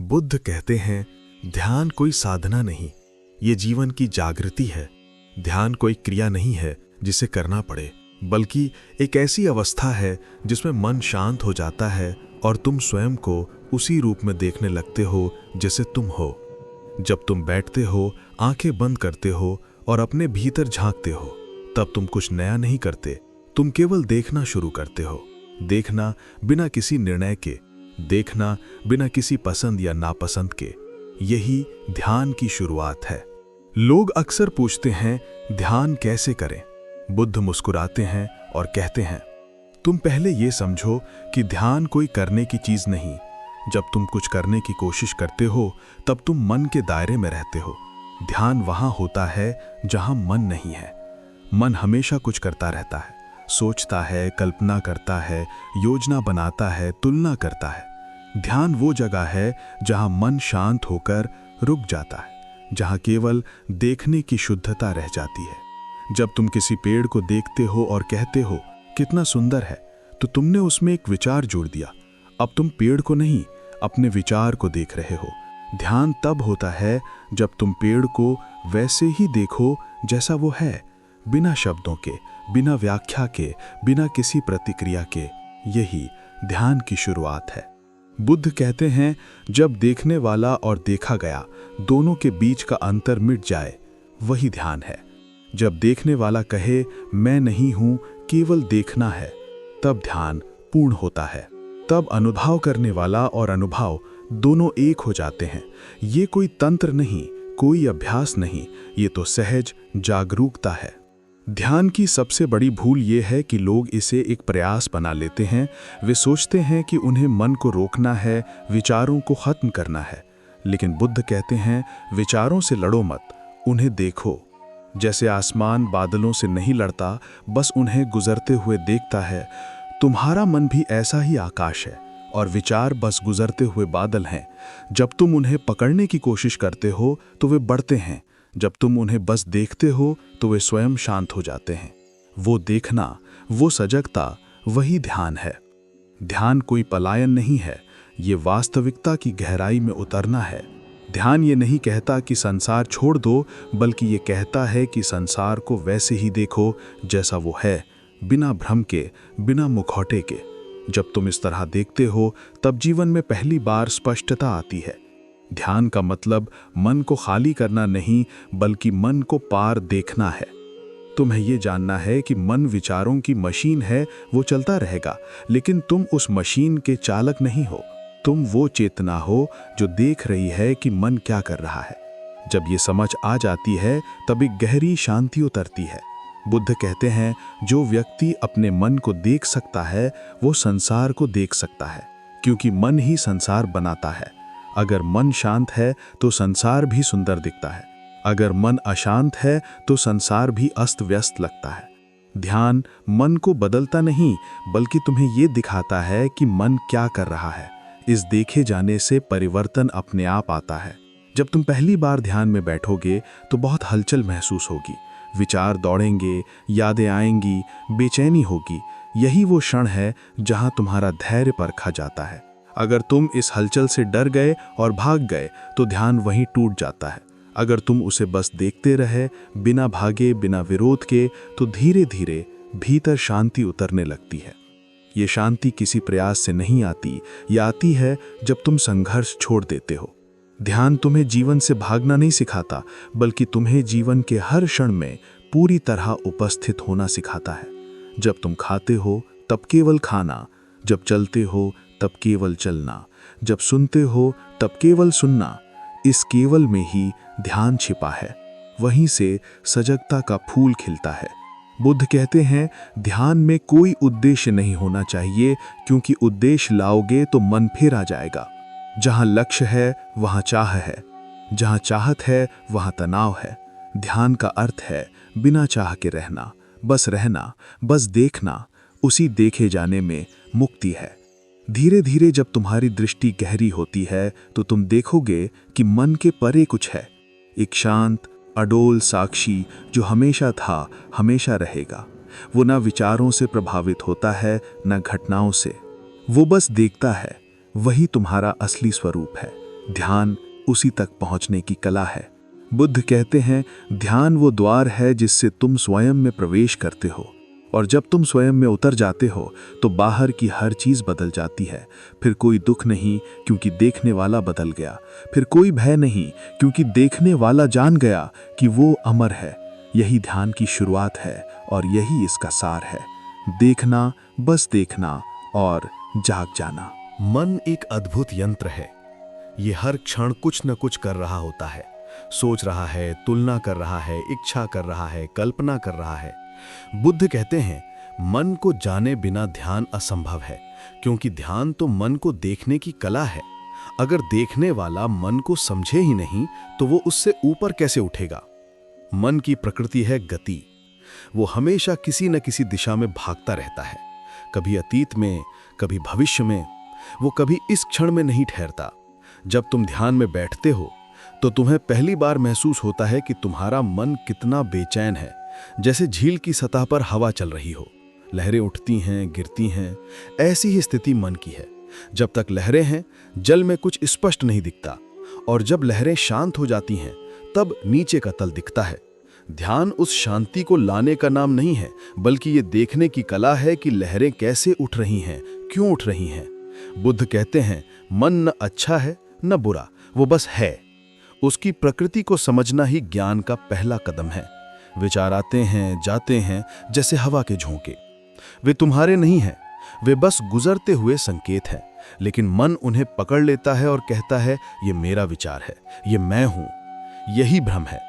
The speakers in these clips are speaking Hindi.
बुद्ध कहते हैं, ध्यान कोई साधना नहीं, ये जीवन की जागृति है। ध्यान कोई क्रिया नहीं है जिसे करना पड़े, बल्कि एक ऐसी अवस्था है जिसमें मन शांत हो जाता है और तुम स्वयं को उसी रूप में देखने लगते हो जैसे तुम हो। जब तुम बैठते हो, आंखें बंद करते हो और अपने भीतर झांकते हो, तब तुम कुछ नया नहीं करते, तुम केवल देखना शुरू करते हो। देखना बिना किसी निर्णय के, देखना बिना किसी पसंद या नापसंद के। यही ध्यान की शुरुआत है। लोग अक्सर पूछते हैं, ध्यान कैसे करें? बुद्ध मुस्कुराते हैं और कहते हैं, तुम पहले ये समझो कि ध्यान कोई करने की चीज नहीं। जब तुम कुछ करने की कोशिश करते हो, तब तुम मन के दायरे में रहते हो। ध्यान वहां होता है जहां मन नहीं है। मन हमेशा कुछ करता रहता है, सोचता है, कल्पना करता है, योजना बनाता है, तुलना करता है। ध्यान वो जगह है जहां मन शांत होकर रुक जाता है, जहां केवल देखने की शुद्धता रह जाती है। जब तुम किसी पेड़ को देखते हो और कहते हो, कितना सुंदर है, तो तुमने उसमें एक विचार जोड़ दिया। अब तुम पेड़ को नहीं, अपने विचार को देख रहे हो। ध्यान तब होता है जब तुम पेड़ को वैसे ही देखो जैसा वो है, बिना शब्दों के, बिना व्याख्या के, बिना किसी प्रतिक्रिया के। यही ध्यान की शुरुआत है। बुद्ध कहते हैं, जब देखने वाला और देखा गया दोनों के बीच का अंतर मिट जाए, वही ध्यान है। जब देखने वाला कहे, मैं नहीं हूं, केवल देखना है, तब ध्यान पूर्ण होता है। तब अनुभव करने वाला और अनुभव दोनों एक हो जाते हैं। ये कोई तंत्र नहीं, कोई अभ्यास नहीं, ये तो सहज जागरूकता है। ध्यान की सबसे बड़ी भूल ये है कि लोग इसे एक प्रयास बना लेते हैं। वे सोचते हैं कि उन्हें मन को रोकना है, विचारों को खत्म करना है। लेकिन बुद्ध कहते हैं, विचारों से लड़ो मत, उन्हें देखो। जैसे आसमान बादलों से नहीं लड़ता, बस उन्हें गुजरते हुए देखता है, तुम्हारा मन भी ऐसा ही आकाश है और विचार बस गुजरते हुए बादल हैं। जब तुम उन्हें पकड़ने की कोशिश करते हो तो वे बढ़ते हैं, जब तुम उन्हें बस देखते हो तो वे स्वयं शांत हो जाते हैं। वो देखना, वो सजगता, वही ध्यान है। ध्यान कोई पलायन नहीं है, ये वास्तविकता की गहराई में उतरना है। ध्यान ये नहीं कहता कि संसार छोड़ दो, बल्कि ये कहता है कि संसार को वैसे ही देखो जैसा वो है, बिना भ्रम के, बिना मुखौटे के। जब तुम इस तरह देखते हो, तब जीवन में पहली बार स्पष्टता आती है। ध्यान का मतलब मन को खाली करना नहीं, बल्कि मन को पार देखना है। तुम्हें ये जानना है कि मन विचारों की मशीन है, वो चलता रहेगा, लेकिन तुम उस मशीन के चालक नहीं हो। तुम वो चेतना हो जो देख रही है कि मन क्या कर रहा है। जब ये समझ आ जाती है, तब एक गहरी शांति उतरती है। बुद्ध कहते हैं, जो व्यक्ति अपने मन को देख सकता है, वो संसार को देख सकता है, क्योंकि मन ही संसार बनाता है। अगर मन शांत है तो संसार भी सुंदर दिखता है, अगर मन अशांत है तो संसार भी अस्त व्यस्त लगता है। ध्यान मन को बदलता नहीं, बल्कि तुम्हें ये दिखाता है कि मन क्या कर रहा है। इस देखे जाने से परिवर्तन अपने आप आता है। जब तुम पहली बार ध्यान में बैठोगे तो बहुत हलचल महसूस होगी, विचार दौड़ेंगे, यादें आएंगी, बेचैनी होगी। यही वो क्षण है जहां तुम्हारा धैर्य परखा जाता है। अगर तुम इस हलचल से डर गए और भाग गए तो ध्यान वहीं टूट जाता है। अगर तुम उसे बस देखते रहे, बिना भागे, बिना विरोध के, तो धीरे धीरे भीतर शांति उतरने लगती है। ये शांति किसी प्रयास से नहीं आती, ये आती है जब तुम संघर्ष छोड़ देते हो। ध्यान तुम्हें जीवन से भागना नहीं सिखाता, बल्कि तुम्हें जीवन के हर क्षण में पूरी तरह उपस्थित होना सिखाता है। जब तुम खाते हो तब केवल खाना, जब चलते हो तब केवल चलना, जब सुनते हो तब केवल सुनना। इस केवल में ही ध्यान छिपा है, वहीं से सजगता का फूल खिलता है। बुद्ध कहते हैं, ध्यान में कोई उद्देश्य नहीं होना चाहिए, क्योंकि उद्देश्य लाओगे तो मन फिर आ जाएगा। जहां लक्ष्य है वहां चाह है, जहां चाहत है वहां तनाव है। ध्यान का अर्थ है बिना चाह के रहना, बस देखना। उसी देखे जाने में मुक्ति है। धीरे धीरे जब तुम्हारी दृष्टि गहरी होती है तो तुम देखोगे कि मन के परे कुछ है, एक शांत अडोल साक्षी जो हमेशा था, हमेशा रहेगा। वो ना विचारों से प्रभावित होता है, न घटनाओं से। वो बस देखता है। वही तुम्हारा असली स्वरूप है, ध्यान उसी तक पहुंचने की कला है। बुद्ध कहते हैं, ध्यान वो द्वार है जिससे तुम स्वयं में प्रवेश करते हो, और जब तुम स्वयं में उतर जाते हो तो बाहर की हर चीज बदल जाती है। फिर कोई दुख नहीं, क्योंकि देखने वाला बदल गया। फिर कोई भय नहीं, क्योंकि देखने वाला जान गया कि वो अमर है। यही ध्यान की शुरुआत है और यही इसका सार है। देखना, बस देखना और जाग जाना। मन एक अद्भुत यंत्र है। ये हर क्षण कुछ न कुछ कर रहा होता है। सोच रहा है, तुलना कर रहा है, इच्छा कर रहा है, कल्पना कर रहा है। बुद्ध कहते हैं, मन को जाने बिना ध्यान असंभव है, क्योंकि ध्यान तो मन को देखने की कला है। अगर देखने वाला मन को समझे ही नहीं तो वो उससे ऊपर कैसे उठेगा। मन की प्रकृति है गति। वो हमेशा किसी न किसी दिशा में भागता रहता है, कभी अतीत में, कभी भविष्य में। वो कभी इस क्षण में नहीं ठहरता। जब तुम ध्यान में बैठते हो तो तुम्हें पहली बार महसूस होता है कि तुम्हारा मन कितना बेचैन है, जैसे झील की सतह पर हवा चल रही हो। लहरें उठती हैं, गिरती हैं। ऐसी ही स्थिति मन की है। जब तक लहरें हैं, जल में कुछ स्पष्ट नहीं दिखता, और जब लहरें शांत हो जाती हैं, तब नीचे का तल दिखता है। ध्यान उस शांति को लाने का नाम नहीं है, बल्कि ये देखने की कला है कि लहरें कैसे उठ रही हैं, क्यों उठ रही हैं। बुद्ध कहते हैं, मन न अच्छा है न बुरा, वो बस है। उसकी प्रकृति को समझना ही ज्ञान का पहला कदम है। विचार आते हैं, जाते हैं, जैसे हवा के झोंके। वे तुम्हारे नहीं हैं, वे बस गुजरते हुए संकेत हैं। लेकिन मन उन्हें पकड़ लेता है और कहता है, ये मेरा विचार है, ये मैं हूं। यही भ्रम है।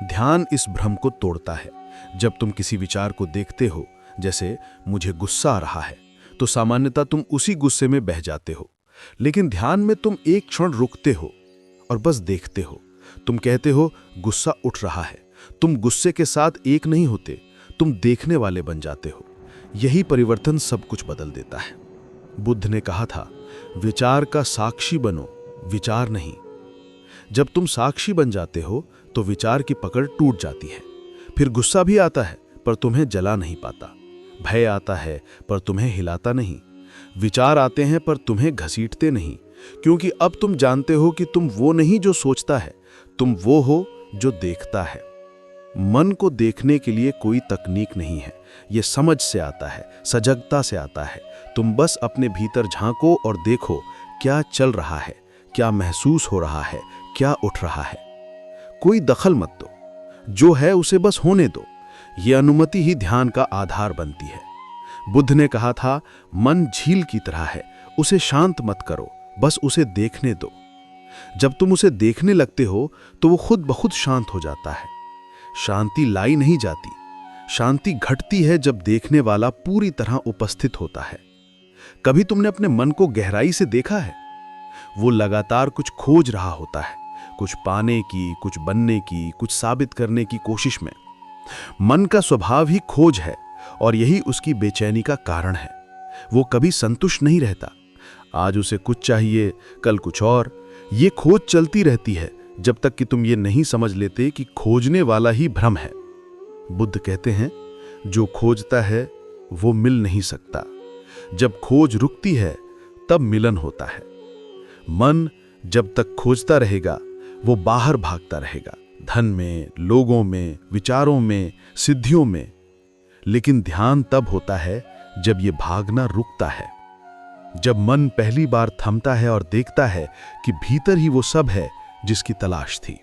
ध्यान इस भ्रम को तोड़ता है। जब तुम किसी विचार को देखते हो, जैसे मुझे गुस्सा आ रहा है, तो सामान्यतः तुम उसी गुस्से में बह जाते हो। लेकिन ध्यान में तुम एक क्षण रुकते हो और बस देखते हो। तुम कहते हो, गुस्सा उठ रहा है। तुम गुस्से के साथ एक नहीं होते, तुम देखने वाले बन जाते हो। यही परिवर्तन सब कुछ बदल देता है। बुद्ध ने कहा था, विचार का साक्षी बनो, विचार नहीं। जब तुम साक्षी बन जाते हो तो विचार की पकड़ टूट जाती है। फिर गुस्सा भी आता है, पर तुम्हें जला नहीं पाता। भय आता है, पर तुम्हें हिलाता नहीं। विचार आते हैं, पर तुम्हें घसीटते नहीं, क्योंकि अब तुम जानते हो कि तुम वो नहीं जो सोचता है, तुम वो हो जो देखता है। मन को देखने के लिए कोई तकनीक नहीं है। ये समझ से आता है, सजगता से आता है। तुम बस अपने भीतर झांको और देखो, क्या चल रहा है, क्या महसूस हो रहा है, क्या उठ रहा है। कोई दखल मत दो, जो है उसे बस होने दो। ये अनुमति ही ध्यान का आधार बनती है। बुद्ध ने कहा था, मन झील की तरह है, उसे शांत मत करो, बस उसे देखने दो। जब तुम उसे देखने लगते हो तो वो खुद ब खुद शांत हो जाता है। शांति लाई नहीं जाती, शांति घटती है जब देखने वाला पूरी तरह उपस्थित होता है। कभी तुमने अपने मन को गहराई से देखा है? वो लगातार कुछ खोज रहा होता है, कुछ पाने की, कुछ बनने की, कुछ साबित करने की कोशिश में। मन का स्वभाव ही खोज है, और यही उसकी बेचैनी का कारण है। वो कभी संतुष्ट नहीं रहता। आज उसे कुछ चाहिए, कल कुछ और। ये खोज चलती रहती है जब तक कि तुम ये नहीं समझ लेते कि खोजने वाला ही भ्रम है। बुद्ध कहते हैं, जो खोजता है वो मिल नहीं सकता। जब खोज रुकती है तब मिलन होता है। मन जब तक खोजता रहेगा वो बाहर भागता रहेगा, धन में, लोगों में, विचारों में, सिद्धियों में। लेकिन ध्यान तब होता है जब ये भागना रुकता है, जब मन पहली बार थमता है और देखता है कि भीतर ही वो सब है जिसकी तलाश थी।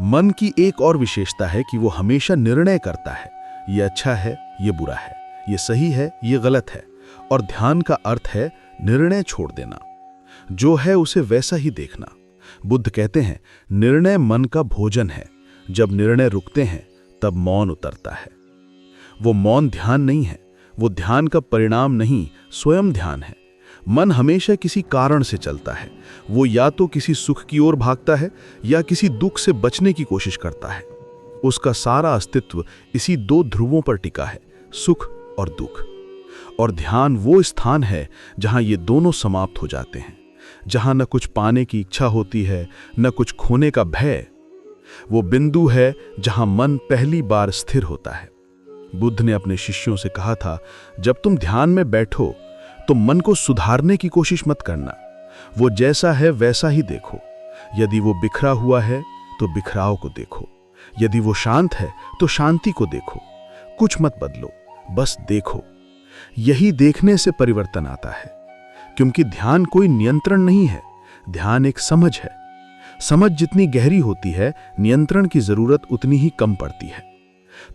मन की एक और विशेषता है कि वो हमेशा निर्णय करता है, ये अच्छा है, ये बुरा है, ये सही है, ये गलत है। और ध्यान का अर्थ है निर्णय छोड़ देना, जो है उसे वैसा ही देखना। बुद्ध कहते हैं, निर्णय मन का भोजन है। जब निर्णय रुकते हैं तब मौन उतरता है। वो मौन ध्यान नहीं है, वो ध्यान का परिणाम नहीं, स्वयं ध्यान है। मन हमेशा किसी कारण से चलता है। वो या तो किसी सुख की ओर भागता है या किसी दुख से बचने की कोशिश करता है। उसका सारा अस्तित्व इसी दो ध्रुवों पर टिका है, सुख और दुख। और ध्यान वो स्थान है जहां ये दोनों समाप्त हो जाते हैं, जहां न कुछ पाने की इच्छा होती है, न कुछ खोने का भय। वो बिंदु है जहां मन पहली बार स्थिर होता है। बुद्ध ने अपने शिष्यों से कहा था, जब तुम ध्यान में बैठो तो मन को सुधारने की कोशिश मत करना। वो जैसा है वैसा ही देखो। यदि वो बिखरा हुआ है तो बिखराव को देखो, यदि वो शांत है तो शांति को देखो। कुछ मत बदलो, बस देखो। यही देखने से परिवर्तन आता है, क्योंकि ध्यान कोई नियंत्रण नहीं है, ध्यान एक समझ है। समझ जितनी गहरी होती है, नियंत्रण की जरूरत उतनी ही कम पड़ती है।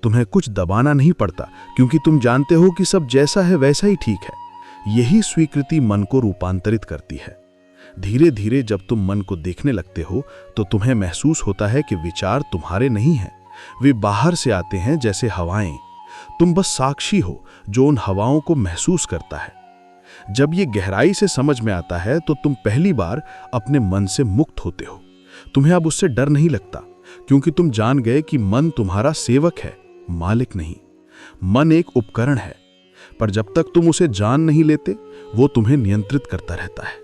तुम्हें कुछ दबाना नहीं पड़ता, क्योंकि तुम जानते हो कि सब जैसा है वैसा ही ठीक है। यही स्वीकृति मन को रूपांतरित करती है। धीरे धीरे जब तुम मन को देखने लगते हो तो तुम्हें महसूस होता है कि विचार तुम्हारे नहीं हैं, वे बाहर से आते हैं जैसे हवाएं। तुम बस साक्षी हो जो उन हवाओं को महसूस करता है। जब ये गहराई से समझ में आता है तो तुम पहली बार अपने मन से मुक्त होते हो। तुम्हें अब उससे डर नहीं लगता, क्योंकि तुम जान गए कि मन तुम्हारा सेवक है, मालिक नहीं। मन एक उपकरण है, पर जब तक तुम उसे जान नहीं लेते वो तुम्हें नियंत्रित करता रहता है,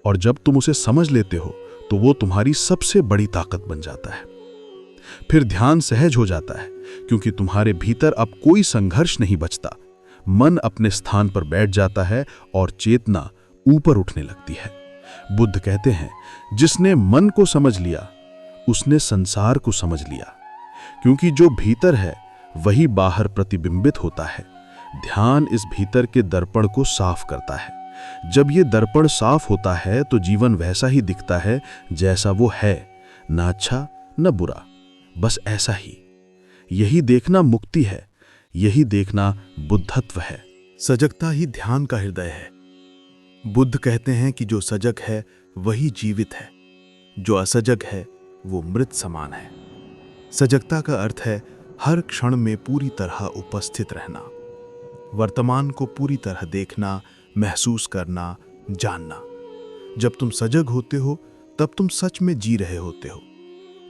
और जब तुम उसे समझ लेते हो तो वो तुम्हारी सबसे बड़ी ताकत बन जाता है। फिर ध्यान सहज हो जाता है, क्योंकि तुम्हारे भीतर अब कोई संघर्ष नहीं बचता। मन अपने स्थान पर बैठ जाता है और चेतना ऊपर उठने लगती है। बुद्ध कहते हैं, जिसने मन को समझ लिया उसने संसार को समझ लिया, क्योंकि जो भीतर है वही बाहर प्रतिबिंबित होता है। ध्यान इस भीतर के दर्पण को साफ करता है। जब ये दर्पण साफ होता है तो जीवन वैसा ही दिखता है जैसा वो है, ना अच्छा न बुरा, बस ऐसा ही। यही देखना मुक्ति है, यही देखना बुद्धत्व है। सजगता ही ध्यान का हृदय है। बुद्ध कहते हैं कि जो सजग है वही जीवित है, जो असजग है वो मृत समान है। सजगता का अर्थ है हर क्षण में पूरी तरह उपस्थित रहना, वर्तमान को पूरी तरह देखना, महसूस करना, जानना। जब तुम सजग होते हो तब तुम सच में जी रहे होते हो।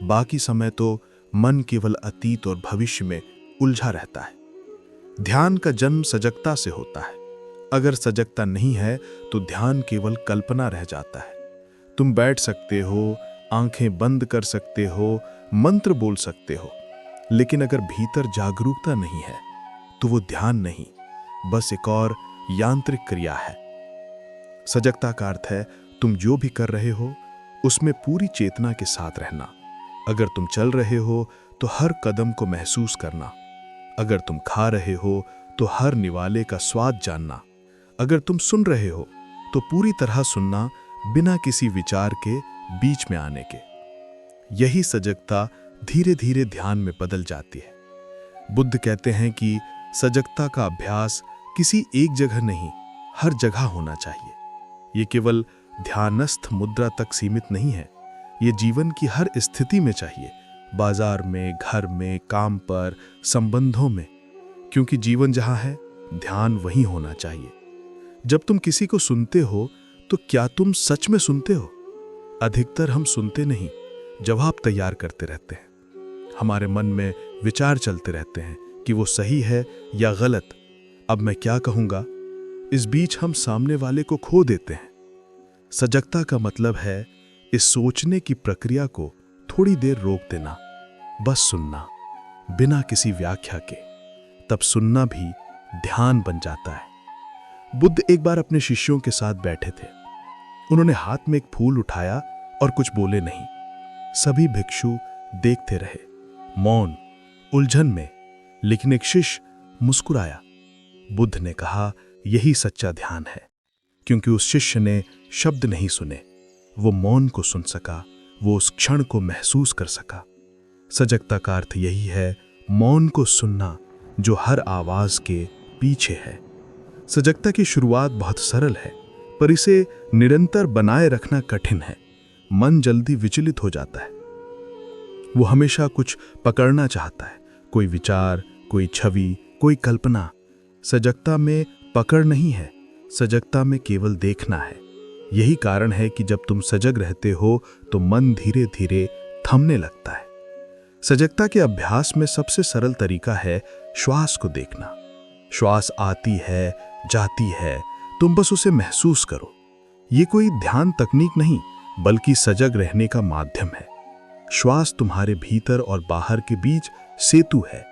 बाकी समय तो मन केवल अतीत और भविष्य में उलझा रहता है। ध्यान का जन्म सजगता से होता है। अगर सजगता नहीं है तो ध्यान केवल कल्पना रह जाता है। तुम बैठ सकते हो, आंखें बंद कर सकते हो, मंत्र बोल सकते हो, लेकिन अगर भीतर जागरूकता नहीं है तो वो ध्यान नहीं, बस एक और यांत्रिक क्रिया है। सजगता का अर्थ है तुम जो भी कर रहे हो उसमें पूरी चेतना के साथ रहना। अगर तुम चल रहे हो तो हर कदम को महसूस करना। अगर तुम खा रहे हो तो हर निवाले का स्वाद जानना। अगर तुम सुन रहे हो तो पूरी तरह सुनना, बिना किसी विचार के बीच में आने के। यही सजगता धीरे धीरे ध्यान में बदल जाती है। बुद्ध कहते हैं कि सजगता का अभ्यास किसी एक जगह नहीं, हर जगह होना चाहिए। ये केवल ध्यानस्थ मुद्रा तक सीमित नहीं है, ये जीवन की हर स्थिति में चाहिए, बाजार में, घर में, काम पर, संबंधों में, क्योंकि जीवन जहां है ध्यान वहीं होना चाहिए। जब तुम किसी को सुनते हो तो क्या तुम सच में सुनते हो? अधिकतर हम सुनते नहीं, जवाब तैयार करते रहते हैं। हमारे मन में विचार चलते रहते हैं कि वो सही है या गलत, अब मैं क्या कहूंगा। इस बीच हम सामने वाले को खो देते हैं। सजगता का मतलब है इस सोचने की प्रक्रिया को थोड़ी देर रोक देना, बस सुनना, बिना किसी व्याख्या के। तब सुनना भी ध्यान बन जाता है। बुद्ध एक बार अपने शिष्यों के साथ बैठे थे। उन्होंने हाथ में एक फूल उठाया और कुछ बोले नहीं। सभी भिक्षु देखते रहे, मौन, उलझन में। लेकिन एक शिष्य मुस्कुराया। बुद्ध ने कहा, यही सच्चा ध्यान है, क्योंकि उस शिष्य ने शब्द नहीं सुने, वो मौन को सुन सका, वो उस क्षण को महसूस कर सका। सजगता का अर्थ यही है, मौन को सुनना जो हर आवाज के पीछे है। सजगता की शुरुआत बहुत सरल है, पर इसे निरंतर बनाए रखना कठिन है। मन जल्दी विचलित हो जाता है। वो हमेशा कुछ पकड़ना चाहता है, कोई विचार, कोई छवि, कोई कल्पना। सजगता में पकड़ नहीं है, सजगता में केवल देखना है। यही कारण है कि जब तुम सजग रहते हो तो मन धीरे धीरे थमने लगता है। सजगता के अभ्यास में सबसे सरल तरीका है श्वास को देखना। श्वास आती है, जाती है, तुम बस उसे महसूस करो। ये कोई ध्यान तकनीक नहीं, बल्कि सजग रहने का माध्यम है। श्वास तुम्हारे भीतर और बाहर के बीच सेतु है।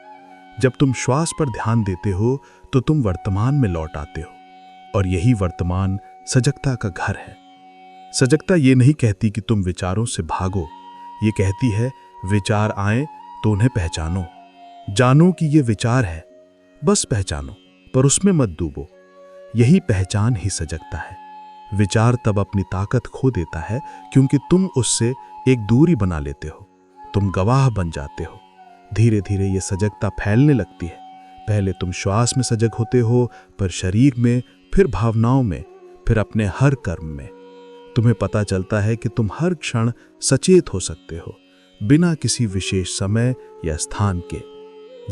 जब तुम श्वास पर ध्यान देते हो तो तुम वर्तमान में लौट आते हो, और यही वर्तमान सजगता का घर है। सजगता ये नहीं कहती कि तुम विचारों से भागो, ये कहती है विचार आए तो उन्हें पहचानो। जानो कि ये विचार है, बस पहचानो, पर उसमें मत डूबो। यही पहचान ही सजगता है। विचार तब अपनी ताकत खो देता है क्योंकि तुम उससे एक दूरी बना लेते हो, तुम गवाह बन जाते हो। धीरे धीरे ये सजगता फैलने लगती है। पहले तुम श्वास में सजग होते हो, पर शरीर में, फिर भावनाओं में, फिर अपने हर कर्म में। तुम्हें पता चलता है कि तुम हर क्षण सचेत हो सकते हो, बिना किसी विशेष समय या स्थान के।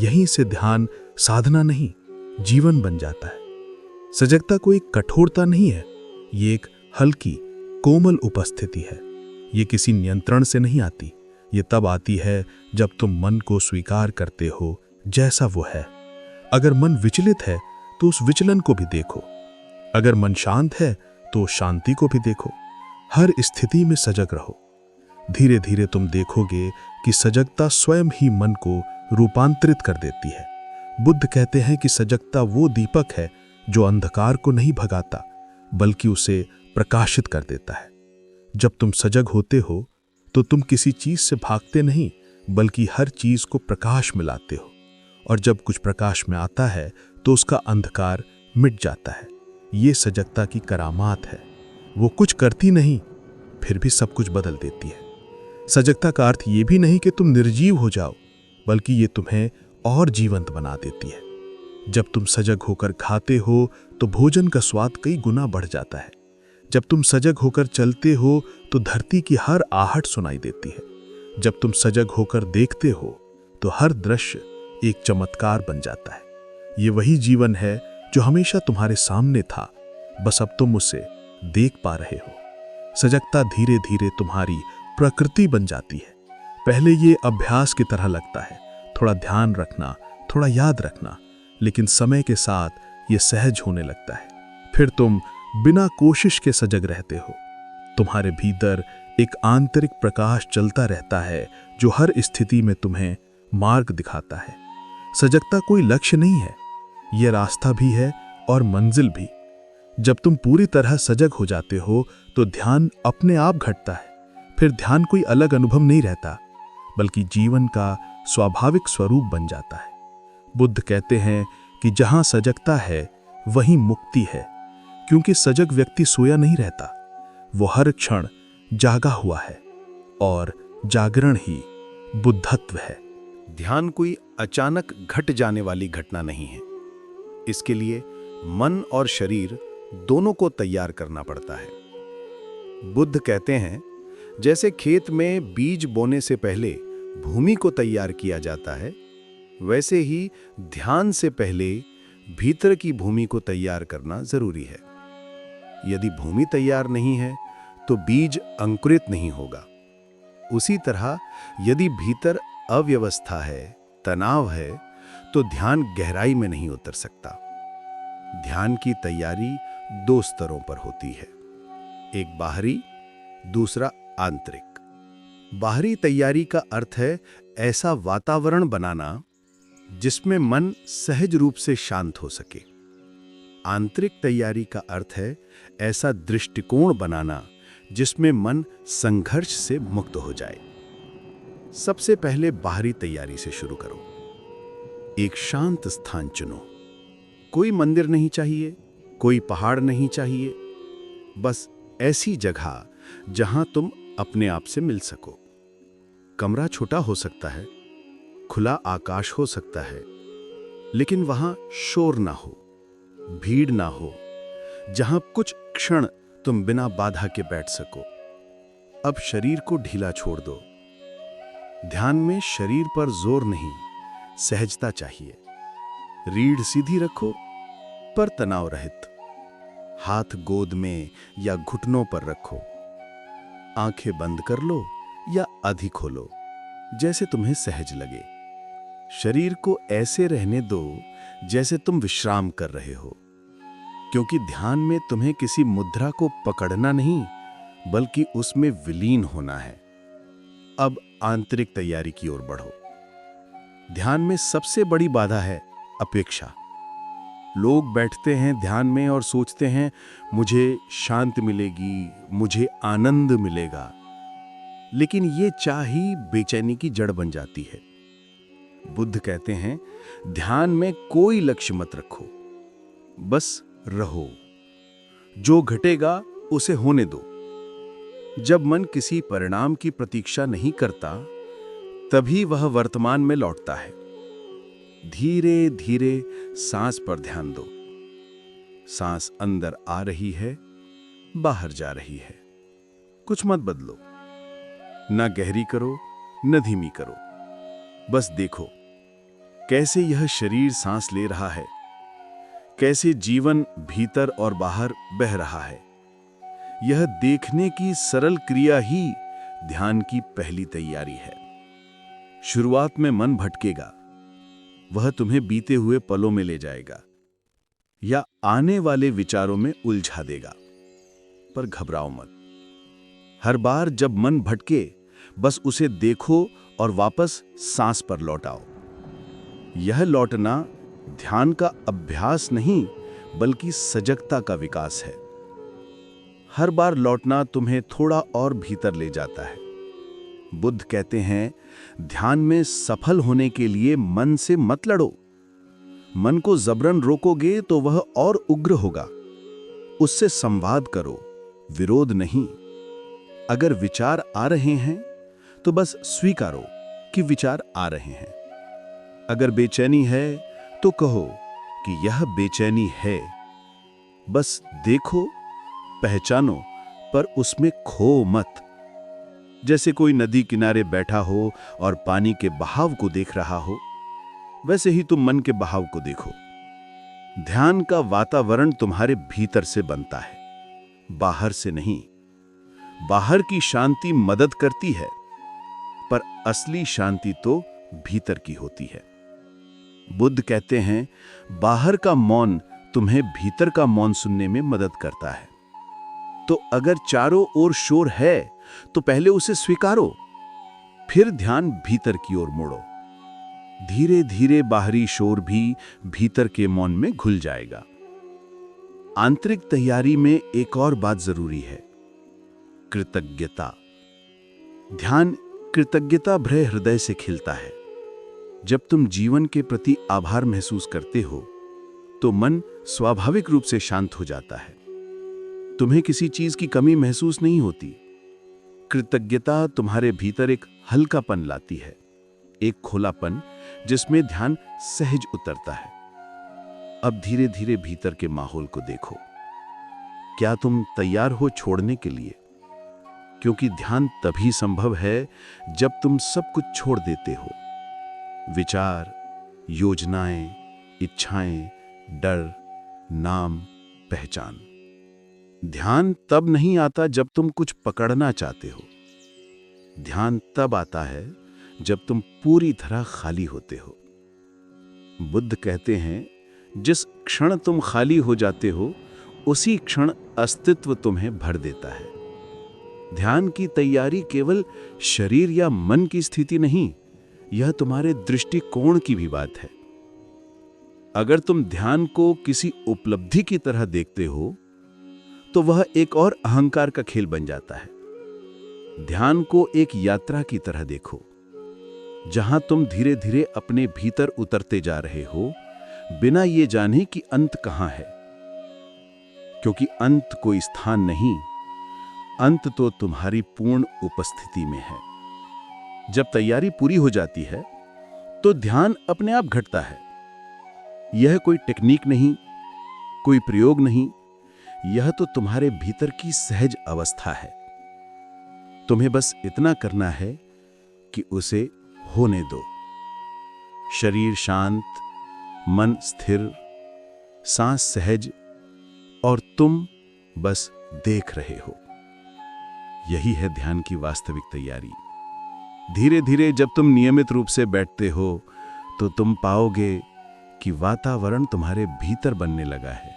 यहीं से ध्यान साधना नहीं, जीवन बन जाता है। सजगता कोई कठोरता नहीं है, ये एक हल्की, कोमल उपस्थिति है। ये किसी नियंत्रण से नहीं आती, ये तब आती है जब तुम मन को स्वीकार करते हो जैसा वो है। अगर मन विचलित है तो उस विचलन को भी देखो, अगर मन शांत है तो शांति को भी देखो। हर स्थिति में सजग रहो। धीरे धीरे तुम देखोगे कि सजगता स्वयं ही मन को रूपांतरित कर देती है। बुद्ध कहते हैं कि सजगता वो दीपक है जो अंधकार को नहीं भगाता, बल्कि उसे प्रकाशित कर देता है। जब तुम सजग होते हो तो तुम किसी चीज से भागते नहीं, बल्कि हर चीज को प्रकाश में लाते हो। और जब कुछ प्रकाश में आता है तो उसका अंधकार मिट जाता है। ये सजगता की करामात है। वो कुछ करती नहीं, फिर भी सब कुछ बदल देती है। सजगता का अर्थ ये भी नहीं कि तुम निर्जीव हो जाओ, बल्कि ये तुम्हें और जीवंत बना देती है। जब तुम सजग होकर खाते हो तो भोजन का स्वाद कई गुना बढ़ जाता है। जब तुम सजग होकर चलते हो तो धरती की हर आहट सुनाई देती है। जब तुम सजग होकर देखते हो तो हर दृश्य एक चमत्कार बन जाता है। ये वही जीवन है जो हमेशा तुम्हारे सामने था, बस अब तुम उसे देख पा रहे हो। सजगता धीरे धीरे तुम्हारी प्रकृति बन जाती है। पहले ये अभ्यास की तरह लगता है, थोड़ा ध्यान रखना, थोड़ा याद रखना, लेकिन समय के साथ ये सहज होने लगता है। फिर तुम बिना कोशिश के सजग रहते हो। तुम्हारे भीतर एक आंतरिक प्रकाश चलता रहता है जो हर स्थिति में तुम्हें मार्ग दिखाता है। सजगता कोई लक्ष्य नहीं है, यह रास्ता भी है और मंजिल भी। जब तुम पूरी तरह सजग हो जाते हो तो ध्यान अपने आप घटता है। फिर ध्यान कोई अलग अनुभव नहीं रहता, बल्कि जीवन का स्वाभाविक स्वरूप बन जाता है। बुद्ध कहते हैं कि जहां सजगता है वहीं मुक्ति है, क्योंकि सजग व्यक्ति सोया नहीं रहता, वो हर क्षण जागा हुआ है, और जागरण ही बुद्धत्व है। ध्यान कोई अचानक घट जाने वाली घटना नहीं है। इसके लिए मन और शरीर दोनों को तैयार करना पड़ता है। बुद्ध कहते हैं, जैसे खेत में बीज बोने से पहले भूमि को तैयार किया जाता है, वैसे ही ध्यान से पहले भीतर की भूमि को तैयार करना जरूरी है। यदि भूमि तैयार नहीं है तो बीज अंकुरित नहीं होगा। उसी तरह यदि भीतर अव्यवस्था है, तनाव है, तो ध्यान गहराई में नहीं उतर सकता। ध्यान की तैयारी दो स्तरों पर होती है, एक बाहरी, दूसरा आंतरिक। बाहरी तैयारी का अर्थ है ऐसा वातावरण बनाना जिसमें मन सहज रूप से शांत हो सके। आंतरिक तैयारी का अर्थ है ऐसा दृष्टिकोण बनाना जिसमें मन संघर्ष से मुक्त हो जाए। सबसे पहले बाहरी तैयारी से शुरू करो। एक शांत स्थान चुनो। कोई मंदिर नहीं चाहिए, कोई पहाड़ नहीं चाहिए, बस ऐसी जगह जहां तुम अपने आप से मिल सको। कमरा छोटा हो सकता है, खुला आकाश हो सकता है, लेकिन वहां शोर ना हो, भीड़ ना हो, जहां कुछ क्षण तुम बिना बाधा के बैठ सको। अब शरीर को ढीला छोड़ दो। ध्यान में शरीर पर जोर नहीं, सहजता चाहिए। रीढ़ सीधी रखो पर तनाव रहित। हाथ गोद में या घुटनों पर रखो। आंखें बंद कर लो या आधी खोलो, जैसे तुम्हें सहज लगे। शरीर को ऐसे रहने दो जैसे तुम विश्राम कर रहे हो, क्योंकि ध्यान में तुम्हें किसी मुद्रा को पकड़ना नहीं, बल्कि उसमें विलीन होना है। अब आंतरिक तैयारी की ओर बढ़ो। ध्यान में सबसे बड़ी बाधा है अपेक्षा। लोग बैठते हैं ध्यान में और सोचते हैं मुझे शांति मिलेगी, मुझे आनंद मिलेगा, लेकिन ये चाह ही बेचैनी की जड़ बन जाती है। बुद्ध कहते हैं ध्यान में कोई लक्ष्य मत रखो, बस रहो। जो घटेगा उसे होने दो। जब मन किसी परिणाम की प्रतीक्षा नहीं करता, तभी वह वर्तमान में लौटता है। धीरे धीरे सांस पर ध्यान दो। सांस अंदर आ रही है, बाहर जा रही है। कुछ मत बदलो, न गहरी करो न धीमी करो, बस देखो कैसे यह शरीर सांस ले रहा है, कैसे जीवन भीतर और बाहर बह रहा है। यह देखने की सरल क्रिया ही ध्यान की पहली तैयारी है। शुरुआत में मन भटकेगा, वह तुम्हें बीते हुए पलों में ले जाएगा या आने वाले विचारों में उलझा देगा, पर घबराओ मत। हर बार जब मन भटके, बस उसे देखो और वापस सांस पर लौटाओ। यह लौटना ध्यान का अभ्यास नहीं, बल्कि सजगता का विकास है। हर बार लौटना तुम्हें थोड़ा और भीतर ले जाता है। बुद्ध कहते हैं ध्यान में सफल होने के लिए मन से मत लड़ो। मन को जबरन रोकोगे तो वह और उग्र होगा। उससे संवाद करो, विरोध नहीं। अगर विचार आ रहे हैं तो बस स्वीकारो कि विचार आ रहे हैं। अगर बेचैनी है तो कहो कि यह बेचैनी है। बस देखो, पहचानो, पर उसमें खो मत। जैसे कोई नदी किनारे बैठा हो और पानी के बहाव को देख रहा हो, वैसे ही तुम मन के बहाव को देखो। ध्यान का वातावरण तुम्हारे भीतर से बनता है, बाहर से नहीं। बाहर की शांति मदद करती है, पर असली शांति तो भीतर की होती है। बुद्ध कहते हैं बाहर का मौन तुम्हें भीतर का मौन सुनने में मदद करता है। तो अगर चारों ओर शोर है तो पहले उसे स्वीकारो, फिर ध्यान भीतर की ओर मोड़ो। धीरे धीरे बाहरी शोर भी भीतर के मौन में घुल जाएगा। आंतरिक तैयारी में एक और बात जरूरी है, कृतज्ञता। ध्यान कृतज्ञता भरे हृदय से खिलता है। जब तुम जीवन के प्रति आभार महसूस करते हो तो मन स्वाभाविक रूप से शांत हो जाता है। तुम्हें किसी चीज की कमी महसूस नहीं होती। कृतज्ञता तुम्हारे भीतर एक हल्कापन लाती है, एक खुलापन जिसमें ध्यान सहज उतरता है। अब धीरे धीरे भीतर के माहौल को देखो। क्या तुम तैयार हो छोड़ने के लिए? क्योंकि ध्यान तभी संभव है जब तुम सब कुछ छोड़ देते हो। विचार, योजनाएं, इच्छाएं, डर, नाम, पहचान। ध्यान तब नहीं आता जब तुम कुछ पकड़ना चाहते हो। ध्यान तब आता है जब तुम पूरी तरह खाली होते हो। बुद्ध कहते हैं जिस क्षण तुम खाली हो जाते हो, उसी क्षण अस्तित्व तुम्हें भर देता है। ध्यान की तैयारी केवल शरीर या मन की स्थिति नहीं, यह तुम्हारे दृष्टिकोण की भी बात है। अगर तुम ध्यान को किसी उपलब्धि की तरह देखते हो तो वह एक और अहंकार का खेल बन जाता है। ध्यान को एक यात्रा की तरह देखो, जहां तुम धीरे धीरे अपने भीतर उतरते जा रहे हो, बिना ये जाने कि अंत कहां है। क्योंकि अंत कोई स्थान नहीं, अंत तो तुम्हारी पूर्ण उपस्थिति में है। जब तैयारी पूरी हो जाती है तो ध्यान अपने आप घटता है। यह कोई टेक्निक नहीं, कोई प्रयोग नहीं, यह तो तुम्हारे भीतर की सहज अवस्था है। तुम्हें बस इतना करना है कि उसे होने दो। शरीर शांत, मन स्थिर, सांस सहज, और तुम बस देख रहे हो। यही है ध्यान की वास्तविक तैयारी। धीरे धीरे जब तुम नियमित रूप से बैठते हो तो तुम पाओगे कि वातावरण तुम्हारे भीतर बनने लगा है।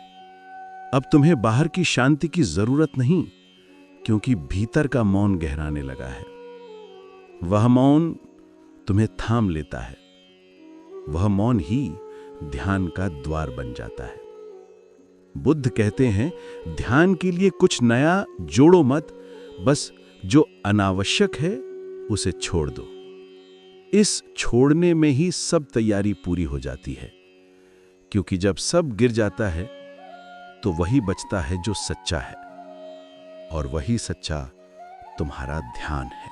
अब तुम्हें बाहर की शांति की जरूरत नहीं, क्योंकि भीतर का मौन गहराने लगा है। वह मौन तुम्हें थाम लेता है। वह मौन ही ध्यान का द्वार बन जाता है। बुद्ध कहते हैं, ध्यान के लिए कुछ नया जोड़ो मत, बस जो अनावश्यक है उसे छोड़ दो। इस छोड़ने में ही सब तैयारी पूरी हो जाती है, क्योंकि जब सब गिर जाता है तो वही बचता है जो सच्चा है, और वही सच्चा तुम्हारा ध्यान है।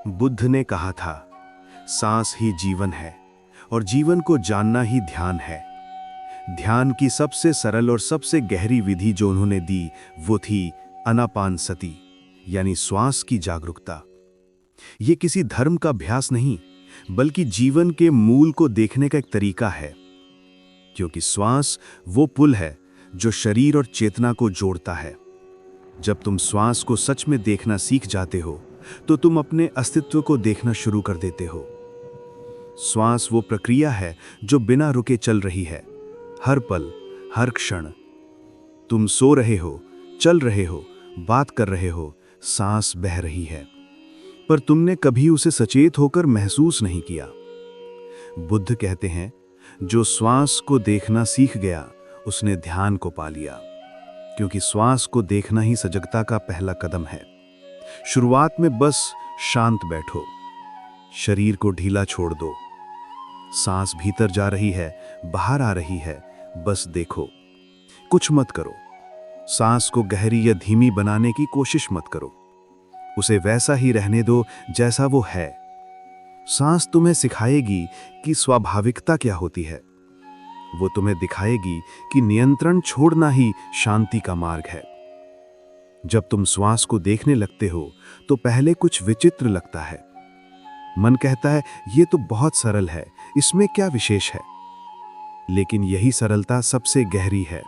बुद्ध ने कहा था, सांस ही जीवन है और जीवन को जानना ही ध्यान है। ध्यान की सबसे सरल और सबसे गहरी विधि जो उन्होंने दी वो थी आनापानसति, यानी श्वास की जागरूकता। ये किसी धर्म का अभ्यास नहीं, बल्कि जीवन के मूल को देखने का एक तरीका है, क्योंकि श्वास वो पुल है जो शरीर और चेतना को जोड़ता है। जब तुम श्वास को सच में देखना सीख जाते हो तो तुम अपने अस्तित्व को देखना शुरू कर देते हो। श्वास वो प्रक्रिया है जो बिना रुके चल रही है, हर पल, हर क्षण। तुम सो रहे हो, चल रहे हो, बात कर रहे हो, सांस बह रही है, पर तुमने कभी उसे सचेत होकर महसूस नहीं किया। बुद्ध कहते हैं, जो श्वास को देखना सीख गया उसने ध्यान को पा लिया, क्योंकि श्वास को देखना ही सजगता का पहला कदम है। शुरुआत में बस शांत बैठो, शरीर को ढीला छोड़ दो। सांस भीतर जा रही है, बाहर आ रही है, बस देखो, कुछ मत करो। सांस को गहरी या धीमी बनाने की कोशिश मत करो, उसे वैसा ही रहने दो जैसा वो है। सांस तुम्हें सिखाएगी कि स्वाभाविकता क्या होती है। वो तुम्हें दिखाएगी कि नियंत्रण छोड़ना ही शांति का मार्ग है। जब तुम श्वास को देखने लगते हो तो पहले कुछ विचित्र लगता है। मन कहता है, ये तो बहुत सरल है, इसमें क्या विशेष है। लेकिन यही सरलता सबसे गहरी है।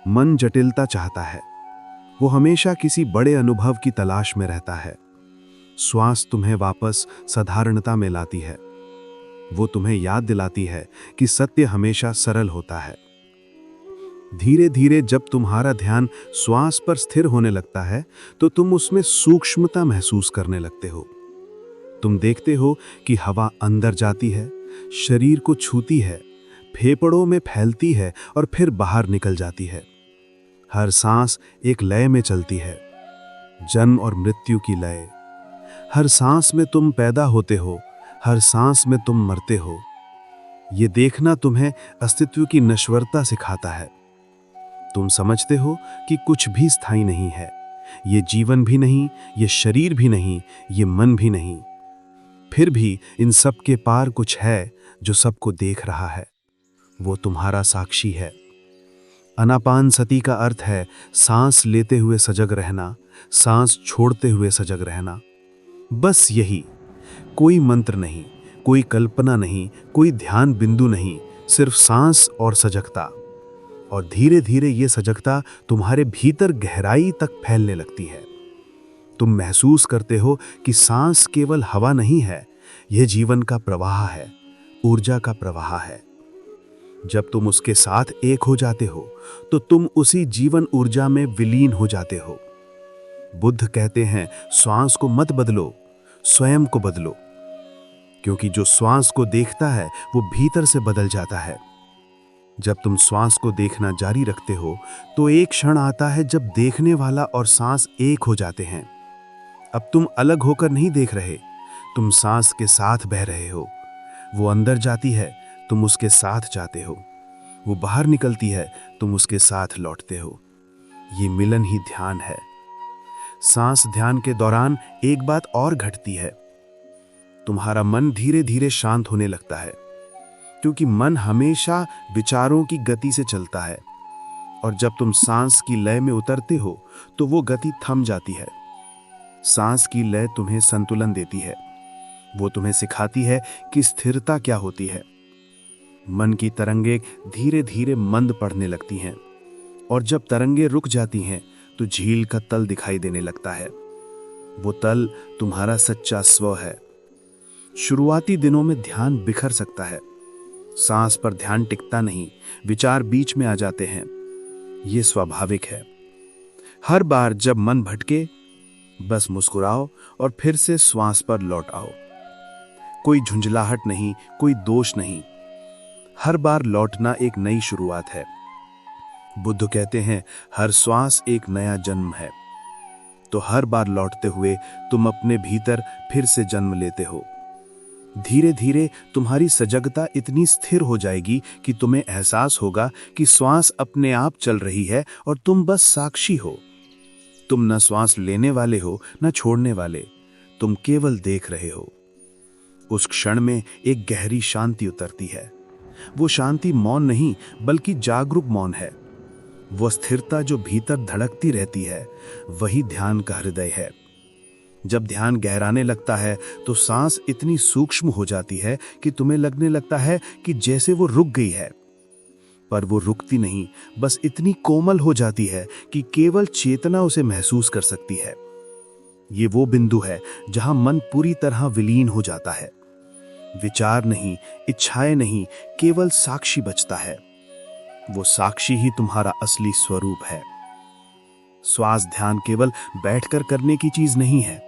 मन जटिलता चाहता है, वो हमेशा किसी बड़े अनुभव की तलाश में रहता है। श्वास तुम्हें वापस साधारणता में लाती है। वो तुम्हें याद दिलाती है कि सत्य हमेशा सरल होता है। धीरे धीरे जब तुम्हारा ध्यान श्वास पर स्थिर होने लगता है तो तुम उसमें सूक्ष्मता महसूस करने लगते हो। तुम देखते हो कि हवा अंदर जाती है, शरीर को छूती है, फेफड़ों में फैलती है और फिर बाहर निकल जाती है। हर सांस एक लय में चलती है, जन्म और मृत्यु की लय। हर सांस में तुम पैदा होते हो, हर सांस में तुम मरते हो। ये देखना तुम्हें अस्तित्व की नश्वरता सिखाता है। तुम समझते हो कि कुछ भी स्थायी नहीं है। ये जीवन भी नहीं, ये शरीर भी नहीं, ये मन भी नहीं। फिर भी इन सब के पार कुछ है जो सबको देख रहा है। वो तुम्हारा साक्षी है। आनापानसति का अर्थ है सांस लेते हुए सजग रहना, सांस छोड़ते हुए सजग रहना। बस यही, कोई मंत्र नहीं, कोई कल्पना नहीं, कोई ध्यान बिंदु नहीं, सिर्फ सांस और सजगता। और धीरे धीरे ये सजगता तुम्हारे भीतर गहराई तक फैलने लगती है। तुम महसूस करते हो कि सांस केवल हवा नहीं है, यह जीवन का प्रवाह है, ऊर्जा का प्रवाह है। जब तुम उसके साथ एक हो जाते हो तो तुम उसी जीवन ऊर्जा में विलीन हो जाते हो। बुद्ध कहते हैं, श्वास को मत बदलो, स्वयं को बदलो, क्योंकि जो श्वास को देखता है वो भीतर से बदल जाता है। जब तुम श्वास को देखना जारी रखते हो तो एक क्षण आता है जब देखने वाला और सांस एक हो जाते हैं। अब तुम अलग होकर नहीं देख रहे, तुम सांस के साथ बह रहे हो। वो अंदर जाती है, तुम उसके साथ जाते हो। वो बाहर निकलती है, तुम उसके साथ लौटते हो। ये मिलन ही ध्यान है। सांस ध्यान के दौरान एक बात और घटती है, तुम्हारा मन धीरे धीरे शांत होने लगता है, क्योंकि मन हमेशा विचारों की गति से चलता है। और जब तुम सांस की लय में उतरते हो तो वो गति थम जाती है। सांस की लय तुम्हें संतुलन देती है। वो तुम्हें सिखाती है कि स्थिरता क्या होती है। मन की तरंगें धीरे धीरे मंद पड़ने लगती हैं, और जब तरंगें रुक जाती हैं तो झील का तल दिखाई देने लगता है। वो तल तुम्हारा सच्चा स्व है। शुरुआती दिनों में ध्यान बिखर सकता है, सांस पर ध्यान टिकता नहीं, विचार बीच में आ जाते हैं। ये स्वाभाविक है। हर बार जब मन भटके, बस मुस्कुराओ और फिर से श्वास पर लौट आओ। कोई झुंझलाहट नहीं, कोई दोष नहीं। हर बार लौटना एक नई शुरुआत है। बुद्ध कहते हैं हर श्वास एक नया जन्म है। तो हर बार लौटते हुए तुम अपने भीतर फिर से जन्म लेते हो। धीरे धीरे तुम्हारी सजगता इतनी स्थिर हो जाएगी कि तुम्हें एहसास होगा कि श्वास अपने आप चल रही है और तुम बस साक्षी हो। तुम न श्वास लेने वाले हो न छोड़ने वाले, तुम केवल देख रहे हो। उस क्षण में एक गहरी शांति उतरती है। वो शांति मौन नहीं बल्कि जागरूक मौन है। वो स्थिरता जो भीतर धड़कती रहती है, वही ध्यान का हृदय है। जब ध्यान गहराने लगता है तो सांस इतनी सूक्ष्म हो जाती है कि तुम्हें लगने लगता है कि जैसे वो रुक गई है, पर वो रुकती नहीं, बस इतनी कोमल हो जाती है कि केवल चेतना उसे महसूस कर सकती है। ये वो बिंदु है जहां मन पूरी तरह विलीन हो जाता है। विचार नहीं, इच्छाएं नहीं, केवल साक्षी बचता है। वो साक्षी ही तुम्हारा असली स्वरूप है। श्वास ध्यान केवल बैठकर करने की चीज नहीं है।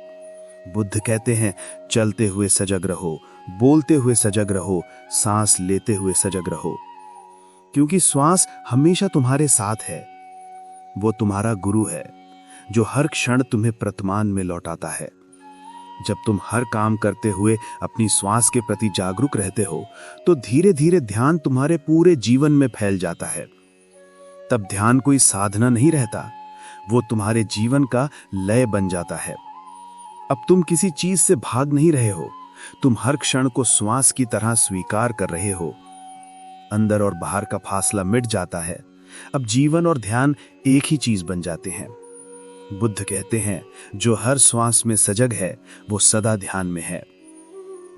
बुद्ध कहते हैं चलते हुए सजग रहो, बोलते हुए सजग रहो, सांस लेते हुए सजग रहो, क्योंकि श्वास हमेशा तुम्हारे साथ है। वो तुम्हारा गुरु है जो हर क्षण तुम्हें वर्तमान में लौटाता है। जब तुम हर काम करते हुए अपनी श्वास के प्रति जागरूक रहते हो तो धीरे धीरे ध्यान तुम्हारे पूरे जीवन में फैल जाता है। तब ध्यान कोई साधना नहीं रहता, वो तुम्हारे जीवन का लय बन जाता है। अब तुम किसी चीज से भाग नहीं रहे हो, तुम हर क्षण को श्वास की तरह स्वीकार कर रहे हो। अंदर और बाहर का फासला मिट जाता है। अब जीवन और ध्यान एक ही चीज बन जाते हैं। बुद्ध कहते हैं जो हर श्वास में सजग है वो सदा ध्यान में है।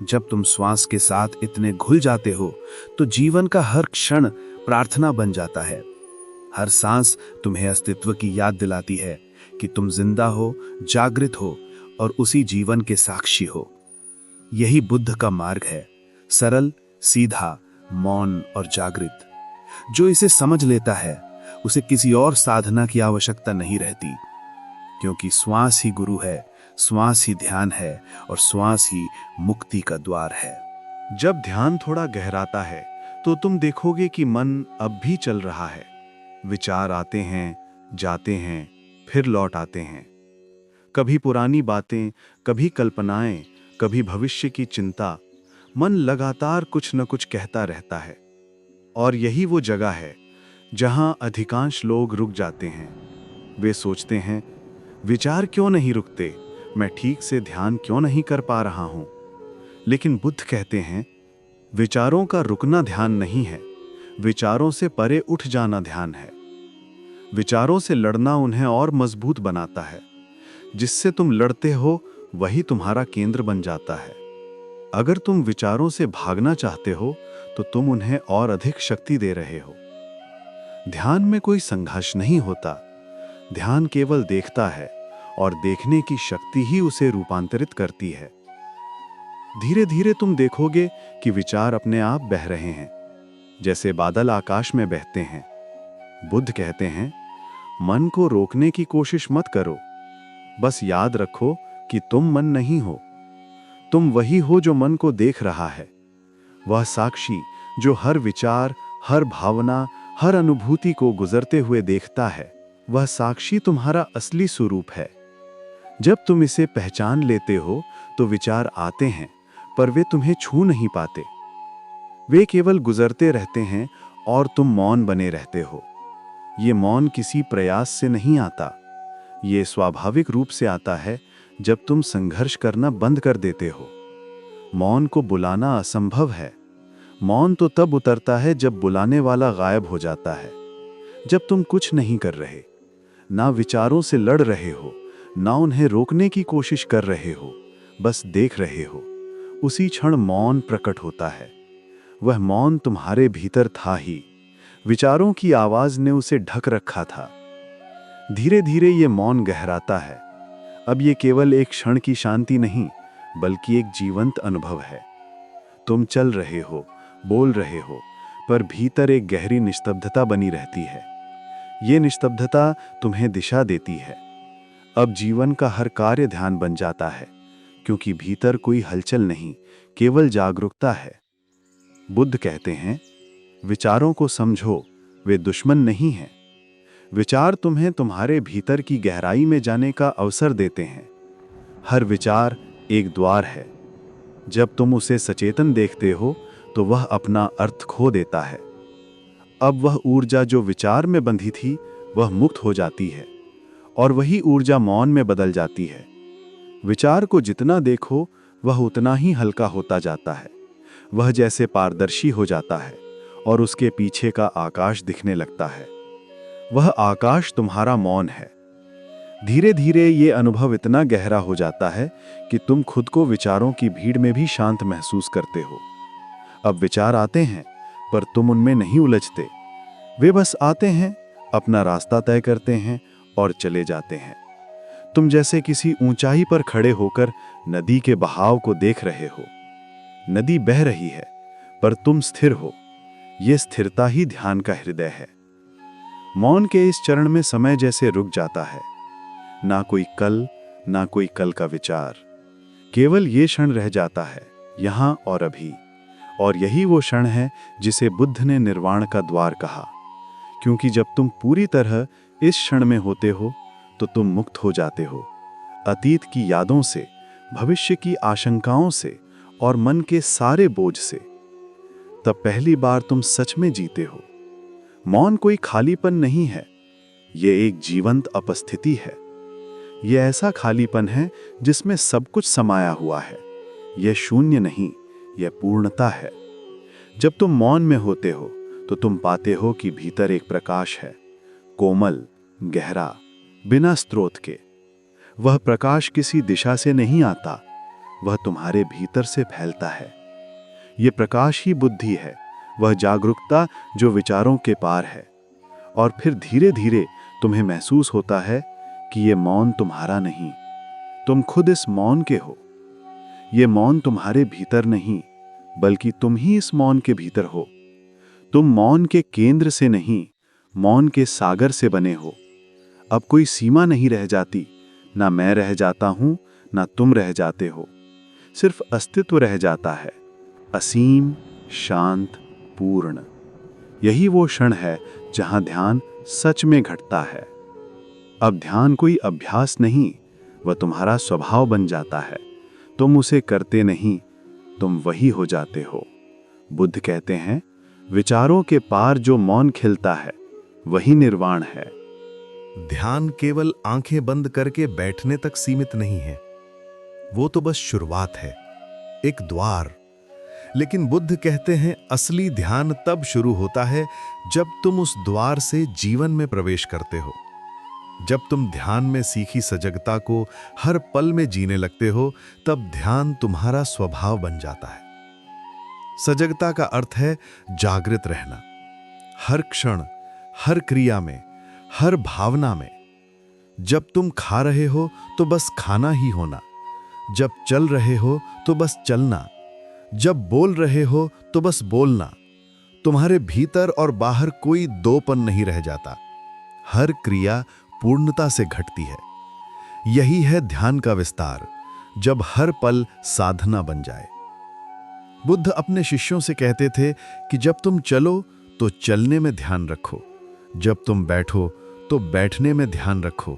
जब तुम श्वास के साथ इतने घुल जाते हो तो जीवन का हर क्षण प्रार्थना बन जाता है। हर सांस तुम्हें अस्तित्व की याद दिलाती है कि तुम जिंदा हो, जागृत हो और उसी जीवन के साक्षी हो। यही बुद्ध का मार्ग है, सरल, सीधा, मौन और जागृत। जो इसे समझ लेता है उसे किसी और साधना की आवश्यकता नहीं रहती, क्योंकि श्वास ही गुरु है, श्वास ही ध्यान है और श्वास ही मुक्ति का द्वार है। जब ध्यान थोड़ा गहराता है तो तुम देखोगे कि मन अब भी चल रहा है। विचार आते हैं, जाते हैं, फिर लौट आते हैं। कभी पुरानी बातें, कभी कल्पनाएं, कभी भविष्य की चिंता। मन लगातार कुछ न कुछ कहता रहता है। और यही वो जगह है जहां अधिकांश लोग रुक जाते हैं। वे सोचते हैं विचार क्यों नहीं रुकते, मैं ठीक से ध्यान क्यों नहीं कर पा रहा हूं। लेकिन बुद्ध कहते हैं विचारों का रुकना ध्यान नहीं है, विचारों से परे उठ जाना ध्यान है। विचारों से लड़ना उन्हें और मजबूत बनाता है। जिससे तुम लड़ते हो वही तुम्हारा केंद्र बन जाता है। अगर तुम विचारों से भागना चाहते हो तो तुम उन्हें और अधिक शक्ति दे रहे हो। ध्यान में कोई संघर्ष नहीं होता। ध्यान केवल देखता है और देखने की शक्ति ही उसे रूपांतरित करती है। धीरे धीरे तुम देखोगे कि विचार अपने आप बह रहे हैं, जैसे बादल आकाश में बहते हैं। बुद्ध कहते हैं मन को रोकने की कोशिश मत करो, बस याद रखो कि तुम मन नहीं हो। तुम वही हो जो मन को देख रहा है। वह साक्षी जो हर विचार, हर भावना, हर अनुभूति को गुजरते हुए देखता है, वह साक्षी तुम्हारा असली स्वरूप है। जब तुम इसे पहचान लेते हो तो विचार आते हैं पर वे तुम्हें छू नहीं पाते। वे केवल गुजरते रहते हैं और तुम मौन बने रहते हो। ये मौन किसी प्रयास से नहीं आता, ये स्वाभाविक रूप से आता है जब तुम संघर्ष करना बंद कर देते हो। मौन को बुलाना असंभव है। मौन तो तब उतरता है जब बुलाने वाला गायब हो जाता है। जब तुम कुछ नहीं कर रहे, ना विचारों से लड़ रहे हो, ना उन्हें रोकने की कोशिश कर रहे हो, बस देख रहे हो, उसी क्षण मौन प्रकट होता है। वह मौन तुम्हारे भीतर था ही, विचारों की आवाज ने उसे ढक रखा था। धीरे धीरे ये मौन गहराता है। अब ये केवल एक क्षण की शांति नहीं, बल्कि एक जीवंत अनुभव है। तुम चल रहे हो, बोल रहे हो, पर भीतर एक गहरी निस्तब्धता बनी रहती है। ये निस्तब्धता तुम्हें दिशा देती है। अब जीवन का हर कार्य ध्यान बन जाता है, क्योंकि भीतर कोई हलचल नहीं, केवल जागरूकता है। बुद्ध कहते हैं विचारों को समझो, वे दुश्मन नहीं हैं, विचार तुम्हें तुम्हारे भीतर की गहराई में जाने का अवसर देते हैं। हर विचार एक द्वार है। जब तुम उसे सचेतन देखते हो तो वह अपना अर्थ खो देता है। अब वह ऊर्जा जो विचार में बंधी थी वह मुक्त हो जाती है और वही ऊर्जा मौन में बदल जाती है। विचार को जितना देखो वह उतना ही हल्का होता जाता है। वह जैसे पारदर्शी हो जाता है और उसके पीछे का आकाश दिखने लगता है। वह आकाश तुम्हारा मौन है। धीरे धीरे ये अनुभव इतना गहरा हो जाता है कि तुम खुद को विचारों की भीड़ में भी शांत महसूस करते हो। अब विचार आते हैं पर तुम उनमें नहीं उलझते। वे बस आते हैं, अपना रास्ता तय करते हैं और चले जाते हैं। तुम जैसे किसी ऊंचाई पर खड़े होकर नदी के बहाव को देख रहे हो। नदी बह रही है पर तुम स्थिर हो। यह स्थिरता ही ध्यान का हृदय है। मौन के इस चरण में समय जैसे रुक जाता है। ना कोई कल, ना कोई कल का विचार। केवल ये क्षण रह जाता है, यहां और अभी। और यही वो क्षण है जिसे बुद्ध ने निर्वाण का द्वार कहा, क्योंकि जब तुम पूरी तरह इस क्षण में होते हो तो तुम मुक्त हो जाते हो अतीत की यादों से, भविष्य की आशंकाओं से और मन के सारे बोझ से। तब पहली बार तुम सच में जीते हो। मौन कोई खालीपन नहीं है, यह एक जीवंत उपस्थिति है। यह ऐसा खालीपन है जिसमें सब कुछ समाया हुआ है। यह शून्य नहीं, यह पूर्णता है। जब तुम मौन में होते हो तो तुम पाते हो कि भीतर एक प्रकाश है, कोमल, गहरा, बिना स्रोत के। वह प्रकाश किसी दिशा से नहीं आता, वह तुम्हारे भीतर से फैलता है। यह प्रकाश ही बुद्धि है, वह जागरूकता जो विचारों के पार है। और फिर धीरे धीरे तुम्हें महसूस होता है कि यह मौन तुम्हारा नहीं, तुम खुद इस मौन के हो। यह मौन तुम्हारे भीतर नहीं, बल्कि तुम ही इस मौन के भीतर हो। तुम मौन के केंद्र से नहीं, मौन के सागर से बने हो। अब कोई सीमा नहीं रह जाती, ना मैं रह जाता हूं, ना तुम रह जाते हो। सिर्फ अस्तित्व रह जाता है, असीम, शांत, पूर्ण। यही वो क्षण है जहां ध्यान सच में घटता है। अब ध्यान कोई अभ्यास नहीं, वह तुम्हारा स्वभाव बन जाता है। तुम उसे करते नहीं, तुम वही हो जाते हो। बुद्ध कहते हैं, विचारों के पार जो मौन खिलता है वही निर्वाण है। ध्यान केवल आंखें बंद करके बैठने तक सीमित नहीं है। वो तो बस शुरुआत है, एक द्वार। लेकिन बुद्ध कहते हैं, असली ध्यान तब शुरू होता है जब तुम उस द्वार से जीवन में प्रवेश करते हो। जब तुम ध्यान में सीखी सजगता को हर पल में जीने लगते हो, तब ध्यान तुम्हारा स्वभाव बन जाता है। सजगता का अर्थ है जागृत रहना, हर क्षण, हर क्रिया में, हर भावना में। जब तुम खा रहे हो तो बस खाना ही होना, जब चल रहे हो तो बस चलना, जब बोल रहे हो तो बस बोलना। तुम्हारे भीतर और बाहर कोई दोपन नहीं रह जाता। हर क्रिया पूर्णता से घटती है। यही है ध्यान का विस्तार, जब हर पल साधना बन जाए। बुद्ध अपने शिष्यों से कहते थे कि जब तुम चलो तो चलने में ध्यान रखो, जब तुम बैठो तो बैठने में ध्यान रखो,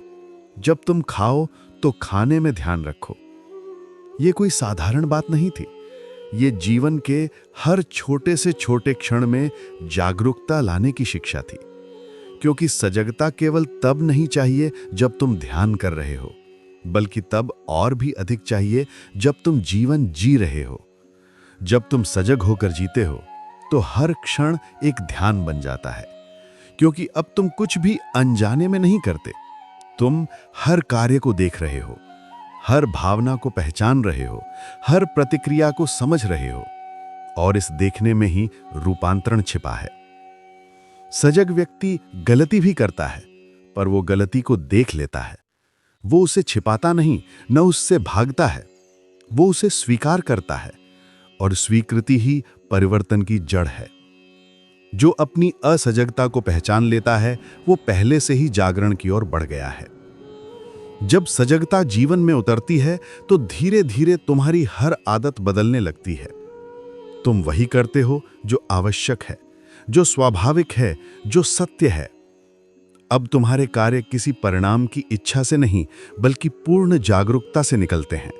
जब तुम खाओ तो खाने में ध्यान रखो। ये कोई साधारण बात नहीं थी। ये जीवन के हर छोटे से छोटे क्षण में जागरूकता लाने की शिक्षा थी। क्योंकि सजगता केवल तब नहीं चाहिए जब तुम ध्यान कर रहे हो, बल्कि तब और भी अधिक चाहिए जब तुम जीवन जी रहे हो। जब तुम सजग होकर जीते हो तो हर क्षण एक ध्यान बन जाता है। क्योंकि अब तुम कुछ भी अनजाने में नहीं करते। तुम हर कार्य को देख रहे हो, हर भावना को पहचान रहे हो, हर प्रतिक्रिया को समझ रहे हो। और इस देखने में ही रूपांतरण छिपा है। सजग व्यक्ति गलती भी करता है, पर वो गलती को देख लेता है। वो उसे छिपाता नहीं, न उससे भागता है। वो उसे स्वीकार करता है, और स्वीकृति ही परिवर्तन की जड़ है। जो अपनी असजगता को पहचान लेता है, वो पहले से ही जागरण की ओर बढ़ गया है। जब सजगता जीवन में उतरती है तो धीरे धीरे तुम्हारी हर आदत बदलने लगती है। तुम वही करते हो जो आवश्यक है, जो स्वाभाविक है, जो सत्य है। अब तुम्हारे कार्य किसी परिणाम की इच्छा से नहीं, बल्कि पूर्ण जागरूकता से निकलते हैं,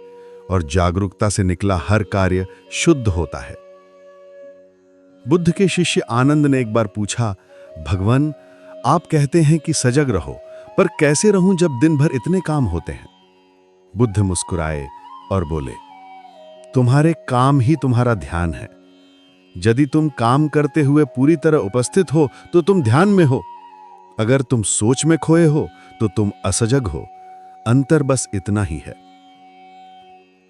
और जागरूकता से निकला हर कार्य शुद्ध होता है। बुद्ध के शिष्य आनंद ने एक बार पूछा, भगवान, आप कहते हैं कि सजग रहो, पर कैसे रहूं जब दिन भर इतने काम होते हैं? बुद्ध मुस्कुराए और बोले, तुम्हारे काम ही तुम्हारा ध्यान है। यदि तुम काम करते हुए पूरी तरह उपस्थित हो तो तुम ध्यान में हो, अगर तुम सोच में खोए हो तो तुम असजग हो। अंतर बस इतना ही है।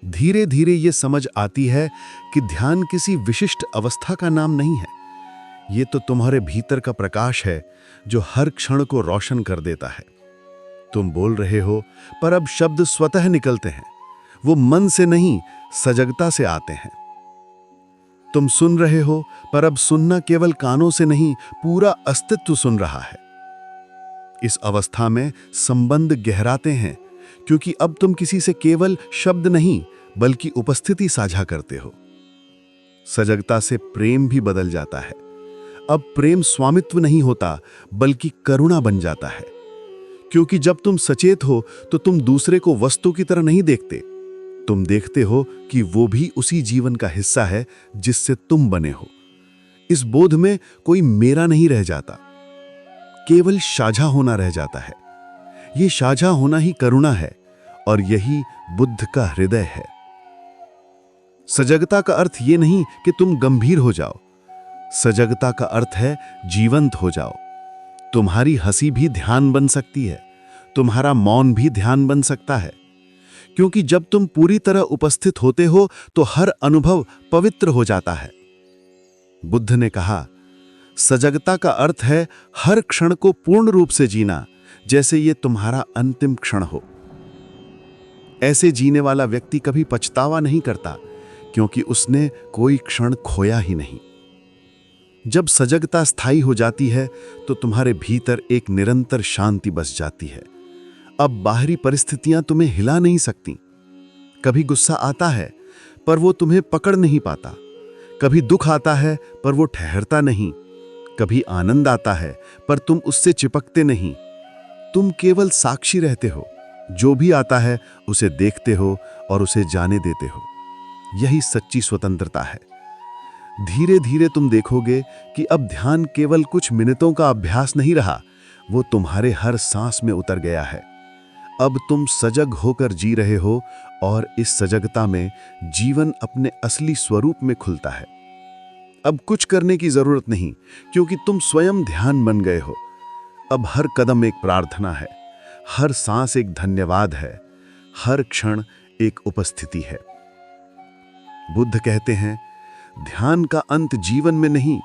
धीरे धीरे ये समझ आती है कि ध्यान किसी विशिष्ट अवस्था का नाम नहीं है। ये तो तुम्हारे भीतर का प्रकाश है जो हर क्षण को रोशन कर देता है। तुम बोल रहे हो, पर अब शब्द स्वतः निकलते हैं। वो मन से नहीं, सजगता से आते हैं। तुम सुन रहे हो, पर अब सुनना केवल कानों से नहीं, पूरा अस्तित्व सुन रहा है। इस अवस्था में संबंध गहराते हैं, क्योंकि अब तुम किसी से केवल शब्द नहीं, बल्कि उपस्थिति साझा करते हो। सजगता से प्रेम भी बदल जाता है। अब प्रेम स्वामित्व नहीं होता, बल्कि करुणा बन जाता है। क्योंकि जब तुम सचेत हो तो तुम दूसरे को वस्तु की तरह नहीं देखते। तुम देखते हो कि वो भी उसी जीवन का हिस्सा है जिससे तुम बने हो। इस बोध में कोई मेरा नहीं रह जाता, केवल साझा होना रह जाता है। ये साझा होना ही करुणा है, और यही बुद्ध का हृदय है। सजगता का अर्थ ये नहीं कि तुम गंभीर हो जाओ। सजगता का अर्थ है जीवंत हो जाओ। तुम्हारी हंसी भी ध्यान बन सकती है, तुम्हारा मौन भी ध्यान बन सकता है। क्योंकि जब तुम पूरी तरह उपस्थित होते हो तो हर अनुभव पवित्र हो जाता है। बुद्ध ने कहा, सजगता का अर्थ है हर क्षण को पूर्ण रूप से जीना, जैसे ये तुम्हारा अंतिम क्षण हो। ऐसे जीने वाला व्यक्ति कभी पछतावा नहीं करता, क्योंकि उसने कोई क्षण खोया ही नहीं। जब सजगता स्थायी हो जाती है तो तुम्हारे भीतर एक निरंतर शांति बस जाती है। अब बाहरी परिस्थितियां तुम्हें हिला नहीं सकती। कभी गुस्सा आता है, पर वो तुम्हें पकड़ नहीं पाता। कभी दुख आता है, पर वो ठहरता नहीं। कभी आनंद आता है, पर तुम उससे चिपकते नहीं। तुम केवल साक्षी रहते हो। जो भी आता है उसे देखते हो और उसे जाने देते हो। यही सच्ची स्वतंत्रता है। धीरे धीरे तुम देखोगे कि अब ध्यान केवल कुछ मिनटों का अभ्यास नहीं रहा, वो तुम्हारे हर सांस में उतर गया है। अब तुम सजग होकर जी रहे हो, और इस सजगता में जीवन अपने असली स्वरूप में खुलता है। अब कुछ करने की जरूरत नहीं, क्योंकि तुम स्वयं ध्यान बन गए हो। अब हर कदम एक प्रार्थना है, हर सांस एक धन्यवाद है, हर क्षण एक उपस्थिति है। बुद्ध कहते हैं, ध्यान का अंत जीवन में नहीं,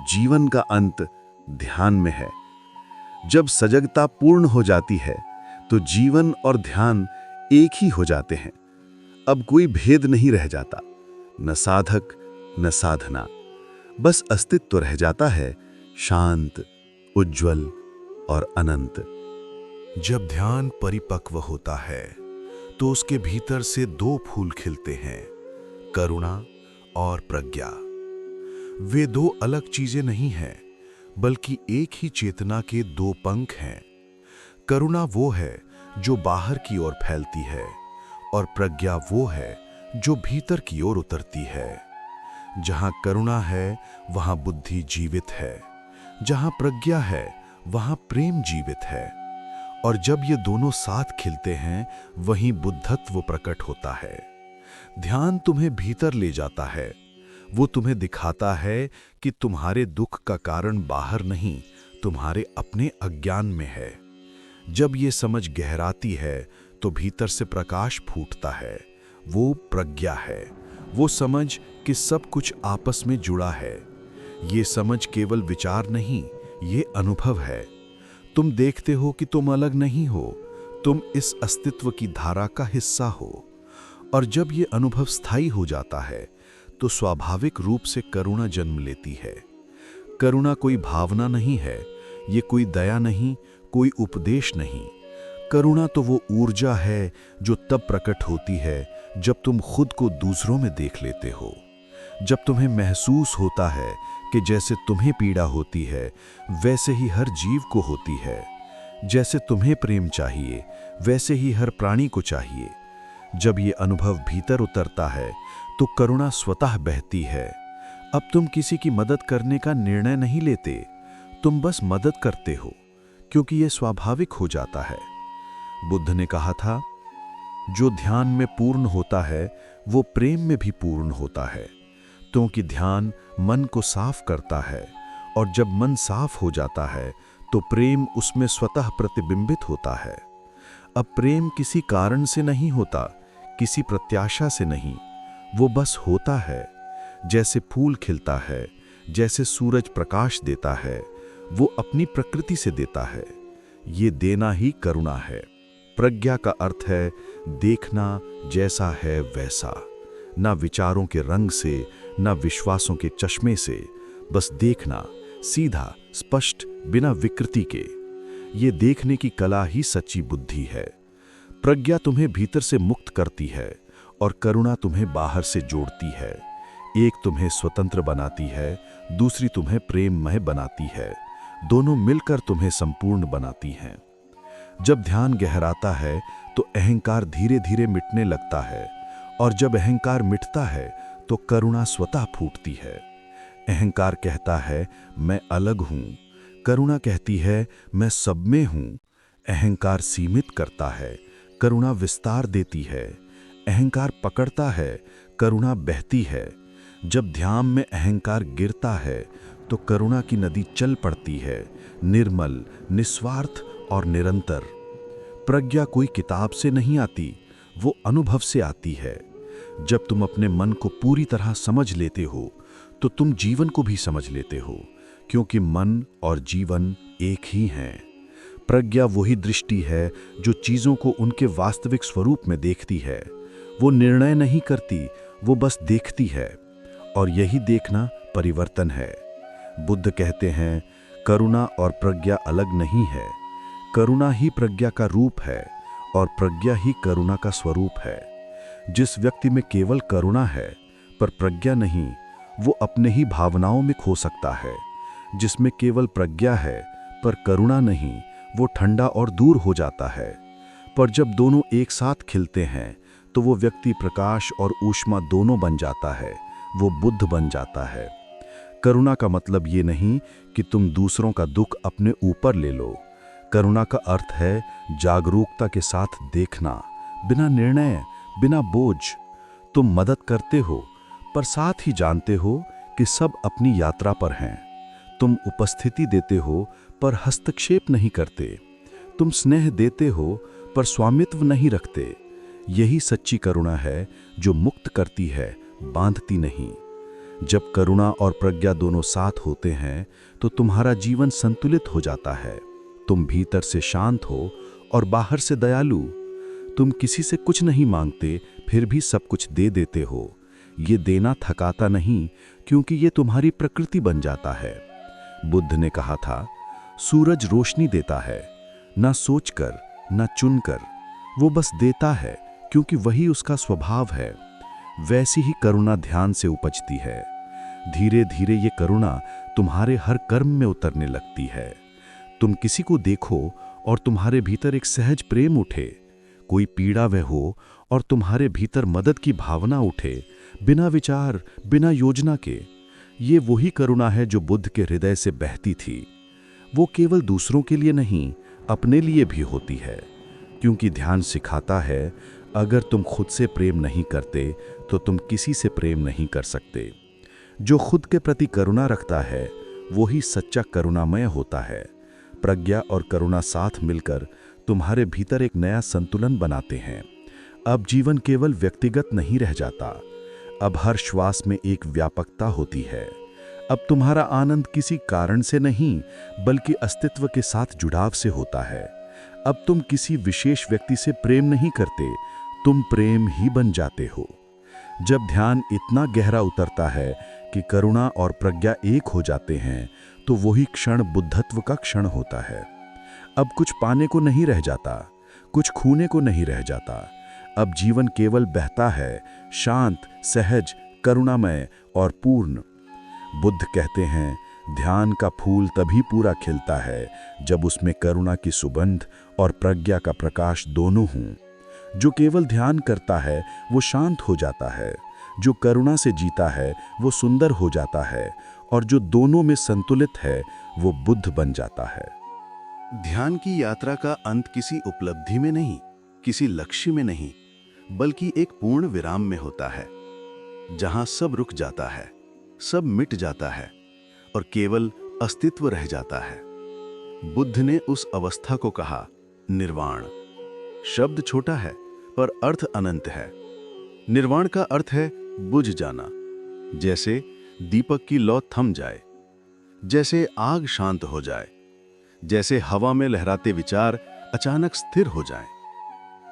जीवन का अंत ध्यान में है। जब सजगता पूर्ण हो जाती है तो जीवन और ध्यान एक ही हो जाते हैं। अब कोई भेद नहीं रह जाता, न साधक न साधना, बस अस्तित्व रह जाता है, शांत, उज्ज्वल और अनंत। जब ध्यान परिपक्व होता है तो उसके भीतर से दो फूल खिलते हैं, करुणा और प्रज्ञा। वे दो अलग चीजें नहीं हैं, बल्कि एक ही चेतना के दो पंख हैं। करुणा वो है जो बाहर की ओर फैलती है, और प्रज्ञा वो है जो भीतर की ओर उतरती है। जहां करुणा है वहां बुद्धि जीवित है, जहां प्रज्ञा है वहां प्रेम जीवित है। और जब ये दोनों साथ खिलते हैं, वहीं बुद्धत्व प्रकट होता है। ध्यान तुम्हें भीतर ले जाता है। वो तुम्हें दिखाता है कि तुम्हारे दुख का कारण बाहर नहीं, तुम्हारे अपने अज्ञान में है। जब ये समझ गहराती है तो भीतर से प्रकाश फूटता है। वो प्रज्ञा है, वो समझ कि सब कुछ आपस में जुड़ा है। ये समझ केवल विचार नहीं, ये अनुभव है। तुम देखते हो कि तुम अलग नहीं हो, तुम इस अस्तित्व की धारा का हिस्सा हो। और जब ये अनुभव स्थायी हो जाता है तो स्वाभाविक रूप से करुणा जन्म लेती है। करुणा कोई भावना नहीं है, ये कोई दया नहीं, कोई उपदेश नहीं। करुणा तो वो ऊर्जा है जो तब प्रकट होती है जब तुम खुद को दूसरों में देख लेते हो। जब तुम्हें महसूस होता है कि जैसे तुम्हें पीड़ा होती है वैसे ही हर जीव को होती है। जैसे तुम्हें प्रेम चाहिए वैसे ही हर प्राणी को चाहिए। जब ये अनुभव भीतर उतरता है तो करुणा स्वतः बहती है। अब तुम किसी की मदद करने का निर्णय नहीं लेते, तुम बस मदद करते हो, क्योंकि यह स्वाभाविक हो जाता है। बुद्ध ने कहा था, जो ध्यान में पूर्ण होता है वो प्रेम में भी पूर्ण होता है, क्योंकि ध्यान मन को साफ करता है, और जब मन साफ हो जाता है तो प्रेम उसमें स्वतः प्रतिबिंबित होता है। अब प्रेम किसी कारण से नहीं होता, किसी प्रत्याशा से नहीं, वो बस होता है। जैसे फूल खिलता है, जैसे सूरज प्रकाश देता है, वो अपनी प्रकृति से देता है। ये देना ही करुणा है। प्रज्ञा का अर्थ है देखना जैसा है वैसा, ना विचारों के रंग से, ना विश्वासों के चश्मे से, बस देखना सीधा, स्पष्ट, बिना विकृति के। ये देखने की कला ही सच्ची बुद्धि है। प्रज्ञा तुम्हें भीतर से मुक्त करती है और करुणा तुम्हें बाहर से जोड़ती है। एक तुम्हें स्वतंत्र बनाती है, दूसरी तुम्हें प्रेममय बनाती है। दोनों मिलकर तुम्हें संपूर्ण बनाती हैं। जब ध्यान गहराता है तो अहंकार धीरे धीरे मिटने लगता है, और जब अहंकार मिटता है तो करुणा स्वतः फूटती है। अहंकार कहता है मैं अलग हूं, करुणा कहती है मैं सब में हूं। अहंकार सीमित करता है, करुणा विस्तार देती है। अहंकार पकड़ता है, करुणा बहती है। जब ध्यान में अहंकार गिरता है तो करुणा की नदी चल पड़ती है, निर्मल, निस्वार्थ और निरंतर। प्रज्ञा कोई किताब से नहीं आती, वो अनुभव से आती है। जब तुम अपने मन को पूरी तरह समझ लेते हो तो तुम जीवन को भी समझ लेते हो, क्योंकि मन और जीवन एक ही हैं। प्रज्ञा वही दृष्टि है जो चीज़ों को उनके वास्तविक स्वरूप में देखती है। वो निर्णय नहीं करती, वो बस देखती है, और यही देखना परिवर्तन है। बुद्ध कहते हैं, करुणा और प्रज्ञा अलग नहीं है। करुणा ही प्रज्ञा का रूप है और प्रज्ञा ही करुणा का स्वरूप है। जिस व्यक्ति में केवल करुणा है पर प्रज्ञा नहीं, वो अपने ही भावनाओं में खो सकता है। जिसमें केवल प्रज्ञा है पर करुणा नहीं, वो ठंडा और दूर हो जाता है। पर जब दोनों एक साथ खिलते हैं तो वो व्यक्ति प्रकाश और ऊष्मा दोनों बन जाता है, वो बुद्ध बन जाता है। करुणा का मतलब ये नहीं कि तुम दूसरों का दुख अपने ऊपर ले लो। करुणा का अर्थ है जागरूकता के साथ देखना, बिना निर्णय, बिना बोझ। तुम मदद करते हो पर साथ ही जानते हो कि सब अपनी यात्रा पर हैं। तुम उपस्थिति देते हो पर हस्तक्षेप नहीं करते। तुम स्नेह देते हो पर स्वामित्व नहीं रखते। यही सच्ची करुणा है जो मुक्त करती है, बांधती नहीं। जब करुणा और प्रज्ञा दोनों साथ होते हैं तो तुम्हारा जीवन संतुलित हो जाता है। तुम भीतर से शांत हो और बाहर से दयालु। तुम किसी से कुछ नहीं मांगते, फिर भी सब कुछ दे देते हो। ये देना थकाता नहीं, क्योंकि ये तुम्हारी प्रकृति बन जाता है। बुद्ध ने कहा था, सूरज रोशनी देता है, ना सोचकर, ना चुनकर। वो बस देता है, क्योंकि वही उसका स्वभाव है। वैसी ही करुणा ध्यान से उपजती है। धीरे धीरे ये करुणा तुम्हारे हर कर्म में उतरने लगती है। तुम किसी को देखो और तुम्हारे भीतर एक सहज प्रेम उठे। कोई पीड़ा वह हो और तुम्हारे भीतर मदद की भावना उठे, बिना विचार, बिना योजना के। ये वही करुणा है जो बुद्ध के हृदय से बहती थी। वो केवल दूसरों के लिए नहीं, अपने लिए भी होती है। क्योंकि ध्यान सिखाता है, अगर तुम खुद से प्रेम नहीं करते तो तुम किसी से प्रेम नहीं कर सकते। जो खुद के प्रति करुणा रखता है वही सच्चा करुणामय होता है। प्रज्ञा और करुणा साथ मिलकर तुम्हारे भीतर एक नया संतुलन बनाते हैं। अब जीवन केवल व्यक्तिगत नहीं रह जाता, अब हर श्वास में एक व्यापकता होती है। अब तुम्हारा आनंद किसी कारण से नहीं, बल्कि अस्तित्व के साथ जुड़ाव से होता है। अब तुम किसी विशेष व्यक्ति से प्रेम नहीं करते, तुम प्रेम ही बन जाते हो। जब ध्यान इतना गहरा उतरता है कि करुणा और प्रज्ञा एक हो जाते हैं, तो वही क्षण बुद्धत्व का क्षण होता है। अब कुछ पाने को नहीं रह जाता, कुछ खूने को नहीं रह जाता। अब जीवन केवल बहता है, शांत, सहज, करुणामय और पूर्ण। बुद्ध कहते हैं, ध्यान का फूल तभी पूरा खिलता है जब उसमें करुणा की सुगंध और प्रज्ञा का प्रकाश दोनों हों। जो केवल ध्यान करता है वो शांत हो जाता है, जो करुणा से जीता है वो सुंदर हो जाता है, और जो दोनों में संतुलित है वो बुद्ध बन जाता है। ध्यान की यात्रा का अंत किसी उपलब्धि में नहीं, किसी लक्ष्य में नहीं, बल्कि एक पूर्ण विराम में होता है, जहां सब रुक जाता है, सब मिट जाता है और केवल अस्तित्व रह जाता है। बुद्ध ने उस अवस्था को कहा निर्वाण। शब्द छोटा है पर अर्थ अनंत है। निर्वाण का अर्थ है बुझ जाना, जैसे दीपक की लौ थम जाए, जैसे आग शांत हो जाए, जैसे हवा में लहराते विचार अचानक स्थिर हो जाएं।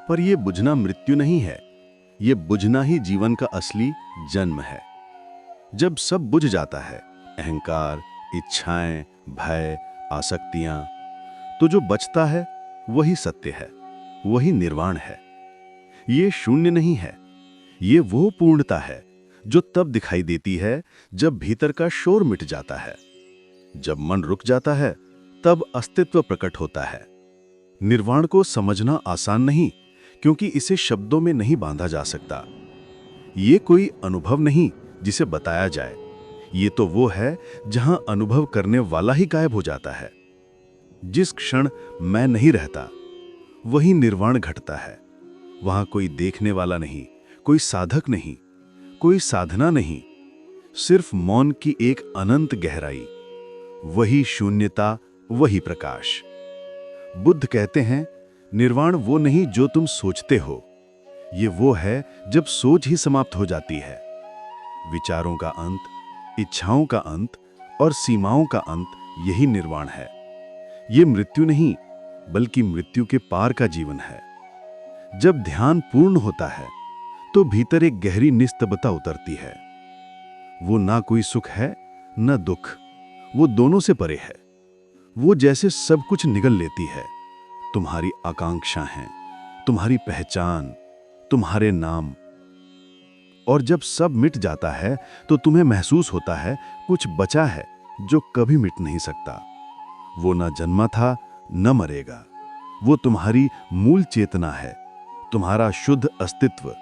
पर यह बुझना मृत्यु नहीं है, यह बुझना ही जीवन का असली जन्म है। जब सब बुझ जाता है, अहंकार, इच्छाएं, भय, आसक्तियां, तो जो बचता है वही सत्य है, वही निर्वाण है। ये शून्य नहीं है, ये वो पूर्णता है जो तब दिखाई देती है जब भीतर का शोर मिट जाता है। जब मन रुक जाता है तब अस्तित्व प्रकट होता है। निर्वाण को समझना आसान नहीं, क्योंकि इसे शब्दों में नहीं बांधा जा सकता। ये कोई अनुभव नहीं जिसे बताया जाए, ये तो वो है जहां अनुभव करने वाला ही गायब हो जाता है। जिस क्षण मैं नहीं रहता, वही निर्वाण घटता है। वहां कोई देखने वाला नहीं, कोई साधक नहीं, कोई साधना नहीं, सिर्फ मौन की एक अनंत गहराई, वही शून्यता, वही प्रकाश। बुद्ध कहते हैं निर्वाण वो नहीं जो तुम सोचते हो, ये वो है जब सोच ही समाप्त हो जाती है। विचारों का अंत, इच्छाओं का अंत और सीमाओं का अंत, यही निर्वाण है। ये मृत्यु नहीं, बल्कि मृत्यु के पार का जीवन है। जब ध्यान पूर्ण होता है तो भीतर एक गहरी निस्तब्धता उतरती है। वो ना कोई सुख है न दुख, वो दोनों से परे है। वो जैसे सब कुछ निगल लेती है, तुम्हारी आकांक्षा है, तुम्हारी पहचान, तुम्हारे नाम। और जब सब मिट जाता है तो तुम्हें महसूस होता है कुछ बचा है जो कभी मिट नहीं सकता। वो न जन्मा था न मरेगा, वो तुम्हारी मूल चेतना है, तुम्हारा शुद्ध अस्तित्व।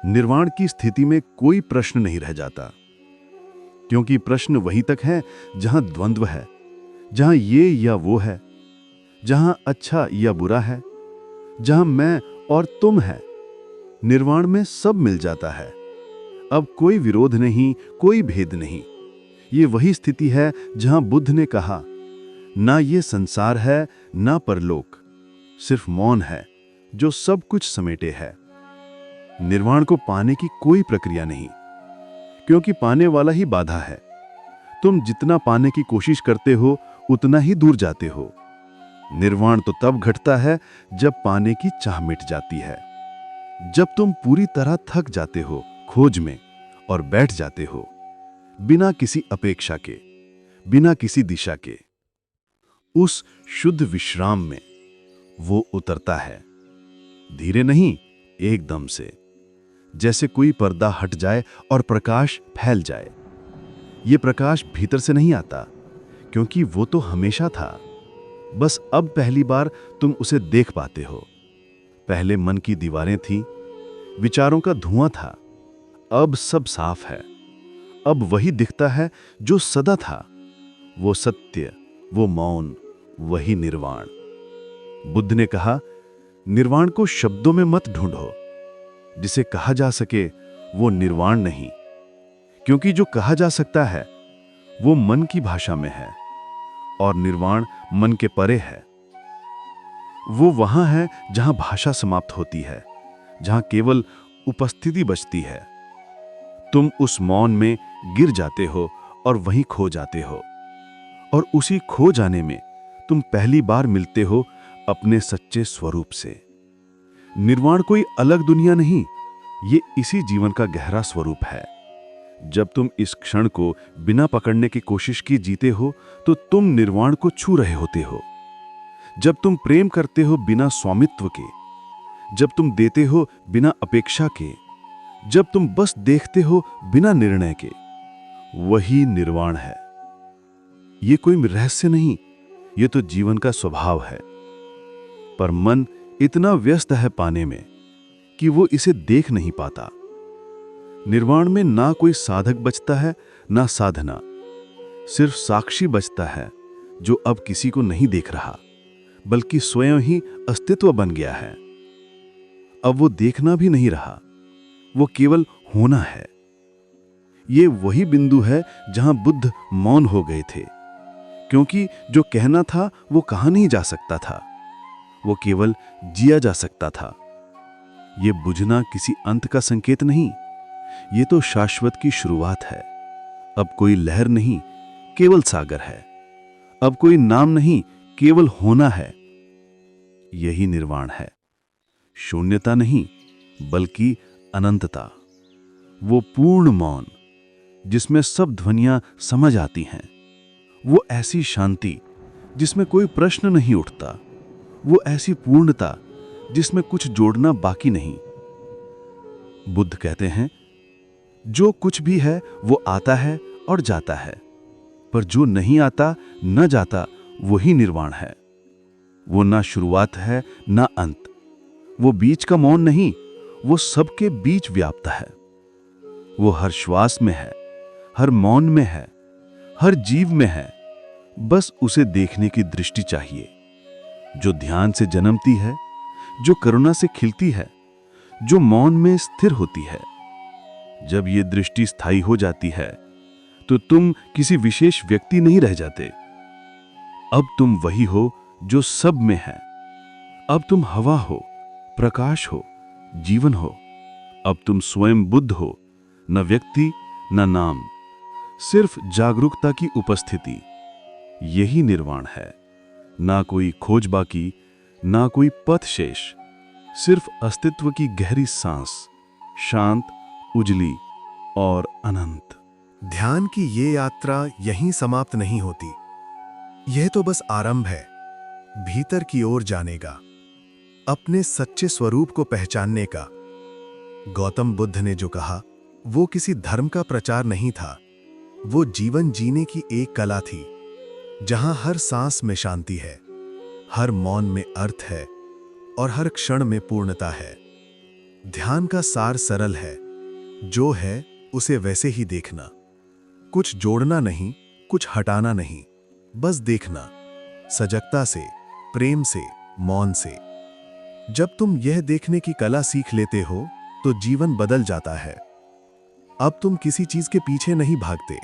निर्वाण की स्थिति में कोई प्रश्न नहीं रह जाता, क्योंकि प्रश्न वहीं तक है जहां द्वंद्व है, जहां ये या वो है, जहां अच्छा या बुरा है, जहां मैं और तुम है। निर्वाण में सब मिल जाता है। अब कोई विरोध नहीं, कोई भेद नहीं। ये वही स्थिति है जहां बुद्ध ने कहा, ना ये संसार है ना परलोक, सिर्फ मौन है जो सब कुछ समेटे है। निर्वाण को पाने की कोई प्रक्रिया नहीं, क्योंकि पाने वाला ही बाधा है। तुम जितना पाने की कोशिश करते हो उतना ही दूर जाते हो। निर्वाण तो तब घटता है जब पाने की चाह मिट जाती है, जब तुम पूरी तरह थक जाते हो खोज में और बैठ जाते हो, बिना किसी अपेक्षा के, बिना किसी दिशा के। उस शुद्ध विश्राम में वो उतरता है, धीरे नहीं, एकदम से, जैसे कोई पर्दा हट जाए और प्रकाश फैल जाए। ये प्रकाश भीतर से नहीं आता, क्योंकि वो तो हमेशा था, बस अब पहली बार तुम उसे देख पाते हो। पहले मन की दीवारें थीं, विचारों का धुआं था, अब सब साफ है। अब वही दिखता है जो सदा था, वो सत्य, वो मौन, वही निर्वाण। बुद्ध ने कहा, निर्वाण को शब्दों में मत ढूंढो, जिसे कहा जा सके वो निर्वाण नहीं, क्योंकि जो कहा जा सकता है वो मन की भाषा में है, और निर्वाण मन के परे है। वो वहां है जहां भाषा समाप्त होती है, जहां केवल उपस्थिति बचती है। तुम उस मौन में गिर जाते हो और वहीं खो जाते हो, और उसी खो जाने में तुम पहली बार मिलते हो अपने सच्चे स्वरूप से। निर्वाण कोई अलग दुनिया नहीं, ये इसी जीवन का गहरा स्वरूप है। जब तुम इस क्षण को बिना पकड़ने की कोशिश की जीते हो तो तुम निर्वाण को छू रहे होते हो। जब तुम प्रेम करते हो बिना स्वामित्व के, जब तुम देते हो बिना अपेक्षा के, जब तुम बस देखते हो बिना निर्णय के, वही निर्वाण है। ये कोई रहस्य नहीं, ये तो जीवन का स्वभाव है। पर मन इतना व्यस्त है पाने में कि वो इसे देख नहीं पाता। निर्वाण में ना कोई साधक बचता है ना साधना, सिर्फ साक्षी बचता है जो अब किसी को नहीं देख रहा, बल्कि स्वयं ही अस्तित्व बन गया है। अब वो देखना भी नहीं रहा, वो केवल होना है। ये वही बिंदु है जहां बुद्ध मौन हो गए थे, क्योंकि जो कहना था वो कहा नहीं जा सकता था, वो केवल जिया जा सकता था। ये बुझना किसी अंत का संकेत नहीं, ये तो शाश्वत की शुरुआत है। अब कोई लहर नहीं, केवल सागर है। अब कोई नाम नहीं, केवल होना है। यही निर्वाण है, शून्यता नहीं बल्कि अनंतता। वो पूर्ण मौन जिसमें सब ध्वनियां समझ आती हैं, वो ऐसी शांति जिसमें कोई प्रश्न नहीं उठता, वो ऐसी पूर्णता जिसमें कुछ जोड़ना बाकी नहीं। बुद्ध कहते हैं, जो कुछ भी है वो आता है और जाता है, पर जो नहीं आता न जाता वही निर्वाण है। वो ना शुरुआत है ना अंत, वो बीच का मौन नहीं, वो सबके बीच व्याप्त है। वो हर श्वास में है, हर मौन में है, हर जीव में है। बस उसे देखने की दृष्टि चाहिए, जो ध्यान से जन्मती है, जो करुणा से खिलती है, जो मौन में स्थिर होती है। जब ये दृष्टि स्थायी हो जाती है तो तुम किसी विशेष व्यक्ति नहीं रह जाते। अब तुम वही हो जो सब में है। अब तुम हवा हो, प्रकाश हो, जीवन हो। अब तुम स्वयं बुद्ध हो, न व्यक्ति न नाम, सिर्फ जागरूकता की उपस्थिति। यही निर्वाण है। ना कोई खोज बाकी, ना कोई पथ शेष, सिर्फ अस्तित्व की गहरी सांस, शांत, उजली और अनंत। ध्यान की ये यात्रा यहीं समाप्त नहीं होती। यह तो बस आरंभ है, भीतर की ओर जाने का, अपने सच्चे स्वरूप को पहचानने का। गौतम बुद्ध ने जो कहा वो किसी धर्म का प्रचार नहीं था, वो जीवन जीने की एक कला थी, जहां हर सांस में शांति है, हर मौन में अर्थ है और हर क्षण में पूर्णता है। ध्यान का सार सरल है, जो है उसे वैसे ही देखना, कुछ जोड़ना नहीं, कुछ हटाना नहीं, बस देखना, सजगता से, प्रेम से, मौन से। जब तुम यह देखने की कला सीख लेते हो तो जीवन बदल जाता है। अब तुम किसी चीज के पीछे नहीं भागते,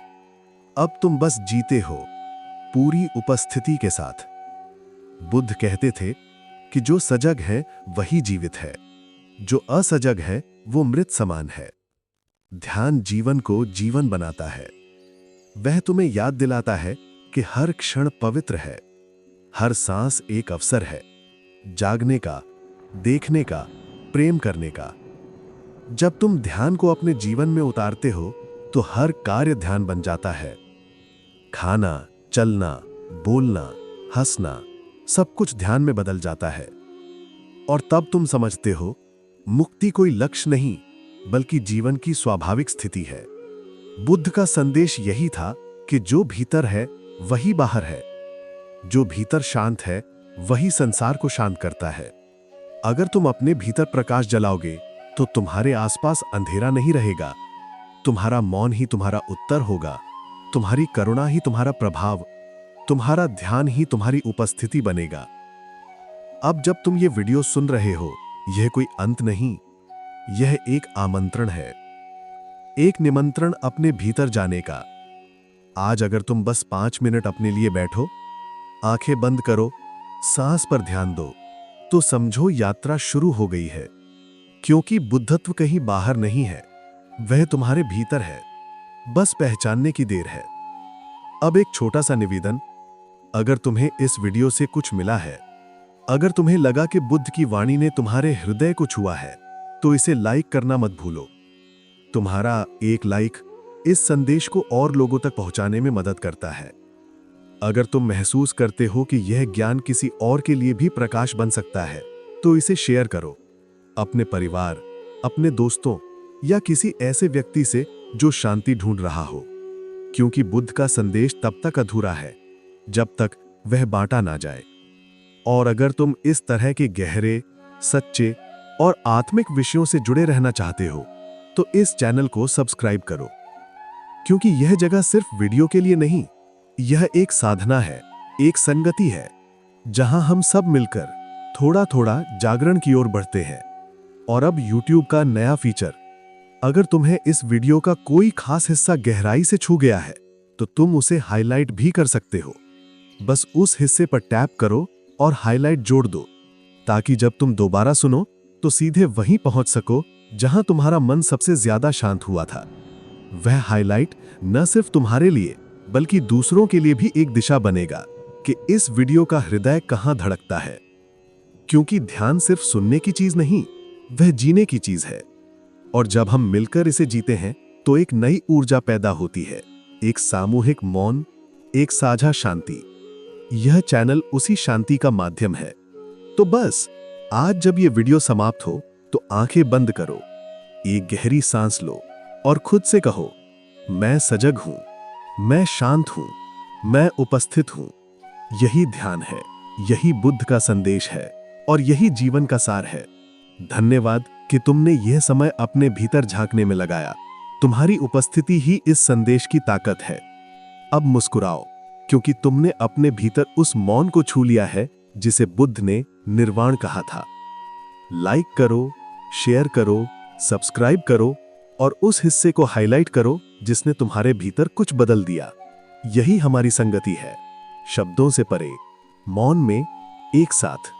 अब तुम बस जीते हो, पूरी उपस्थिति के साथ। बुद्ध कहते थे कि जो सजग है वही जीवित है, जो असजग है वो मृत समान है। ध्यान जीवन को जीवन बनाता है। वह तुम्हें याद दिलाता है कि हर क्षण पवित्र है, हर सांस एक अवसर है, जागने का, देखने का, प्रेम करने का। जब तुम ध्यान को अपने जीवन में उतारते हो तो हर कार्य ध्यान बन जाता है। खाना, चलना, बोलना, हंसना, सब कुछ ध्यान में बदल जाता है। और तब तुम समझते हो, मुक्ति कोई लक्ष्य नहीं बल्कि जीवन की स्वाभाविक स्थिति है। बुद्ध का संदेश यही था कि जो भीतर है वही बाहर है, जो भीतर शांत है वही संसार को शांत करता है। अगर तुम अपने भीतर प्रकाश जलाओगे तो तुम्हारे आसपास अंधेरा नहीं रहेगा, तुम्हारा मौन ही तुम्हारा उत्तर होगा, तुम्हारी करुणा ही तुम्हारा प्रभाव, तुम्हारा ध्यान ही तुम्हारी उपस्थिति बनेगा। अब जब तुम ये वीडियो सुन रहे हो, यह कोई अंत नहीं, यह एक आमंत्रण है, एक निमंत्रण अपने भीतर जाने का। आज अगर तुम बस 5 मिनट अपने लिए बैठो, आंखें बंद करो, सांस पर ध्यान दो, तो समझो यात्रा शुरू हो गई है। क्योंकि बुद्धत्व कहीं बाहर नहीं है, वह तुम्हारे भीतर है, बस पहचानने की देर है। अब एक छोटा सा निवेदन, अगर तुम्हें इस वीडियो से कुछ मिला है, अगर तुम्हें लगा कि बुद्ध की वाणी ने तुम्हारे हृदय को छुआ है, तो इसे लाइक करना मत भूलो। तुम्हारा एक लाइक इस संदेश को और लोगों तक पहुंचाने में मदद करता है। अगर तुम महसूस करते हो कि यह ज्ञान किसी और के लिए भी प्रकाश बन सकता है, तो इसे शेयर करो, अपने परिवार, अपने दोस्तों या किसी ऐसे व्यक्ति से जो शांति ढूंढ रहा हो। क्योंकि बुद्ध का संदेश तब तक अधूरा है जब तक वह बांटा ना जाए। और अगर तुम इस तरह के गहरे, सच्चे और आत्मिक विषयों से जुड़े रहना चाहते हो तो इस चैनल को सब्सक्राइब करो, क्योंकि यह जगह सिर्फ वीडियो के लिए नहीं, यह एक साधना है, एक संगति है, जहां हम सब मिलकर थोड़ा थोड़ा जागरण की ओर बढ़ते हैं। और अब YouTube का नया फीचर, अगर तुम्हें इस वीडियो का कोई खास हिस्सा गहराई से छू गया है तो तुम उसे हाईलाइट भी कर सकते हो। बस उस हिस्से पर टैप करो और हाईलाइट जोड़ दो, ताकि जब तुम दोबारा सुनो तो सीधे वहीं पहुंच सको जहां तुम्हारा मन सबसे ज्यादा शांत हुआ था। वह हाईलाइट न सिर्फ तुम्हारे लिए बल्कि दूसरों के लिए भी एक दिशा बनेगा कि इस वीडियो का हृदय कहां धड़कता है। क्योंकि ध्यान सिर्फ सुनने की चीज नहीं, वह जीने की चीज है। और जब हम मिलकर इसे जीते हैं तो एक नई ऊर्जा पैदा होती है, एक सामूहिक मौन, एक साझा शांति। यह चैनल उसी शांति का माध्यम है। तो बस आज जब यह वीडियो समाप्त हो तो आंखें बंद करो, एक गहरी सांस लो और खुद से कहो, मैं सजग हूं, मैं शांत हूं, मैं उपस्थित हूं। यही ध्यान है, यही बुद्ध का संदेश है और यही जीवन का सार है। धन्यवाद कि तुमने यह समय अपने भीतर झांकने में लगाया। तुम्हारी उपस्थिति ही इस संदेश की ताकत है। अब मुस्कुराओ, क्योंकि तुमने अपने भीतर उस मौन को छू लिया है जिसे बुद्ध ने निर्वाण कहा था। लाइक करो, शेयर करो, सब्सक्राइब करो और उस हिस्से को हाईलाइट करो जिसने तुम्हारे भीतर कुछ बदल दिया। यही हमारी संगति है, शब्दों से परे, मौन में, एक साथ।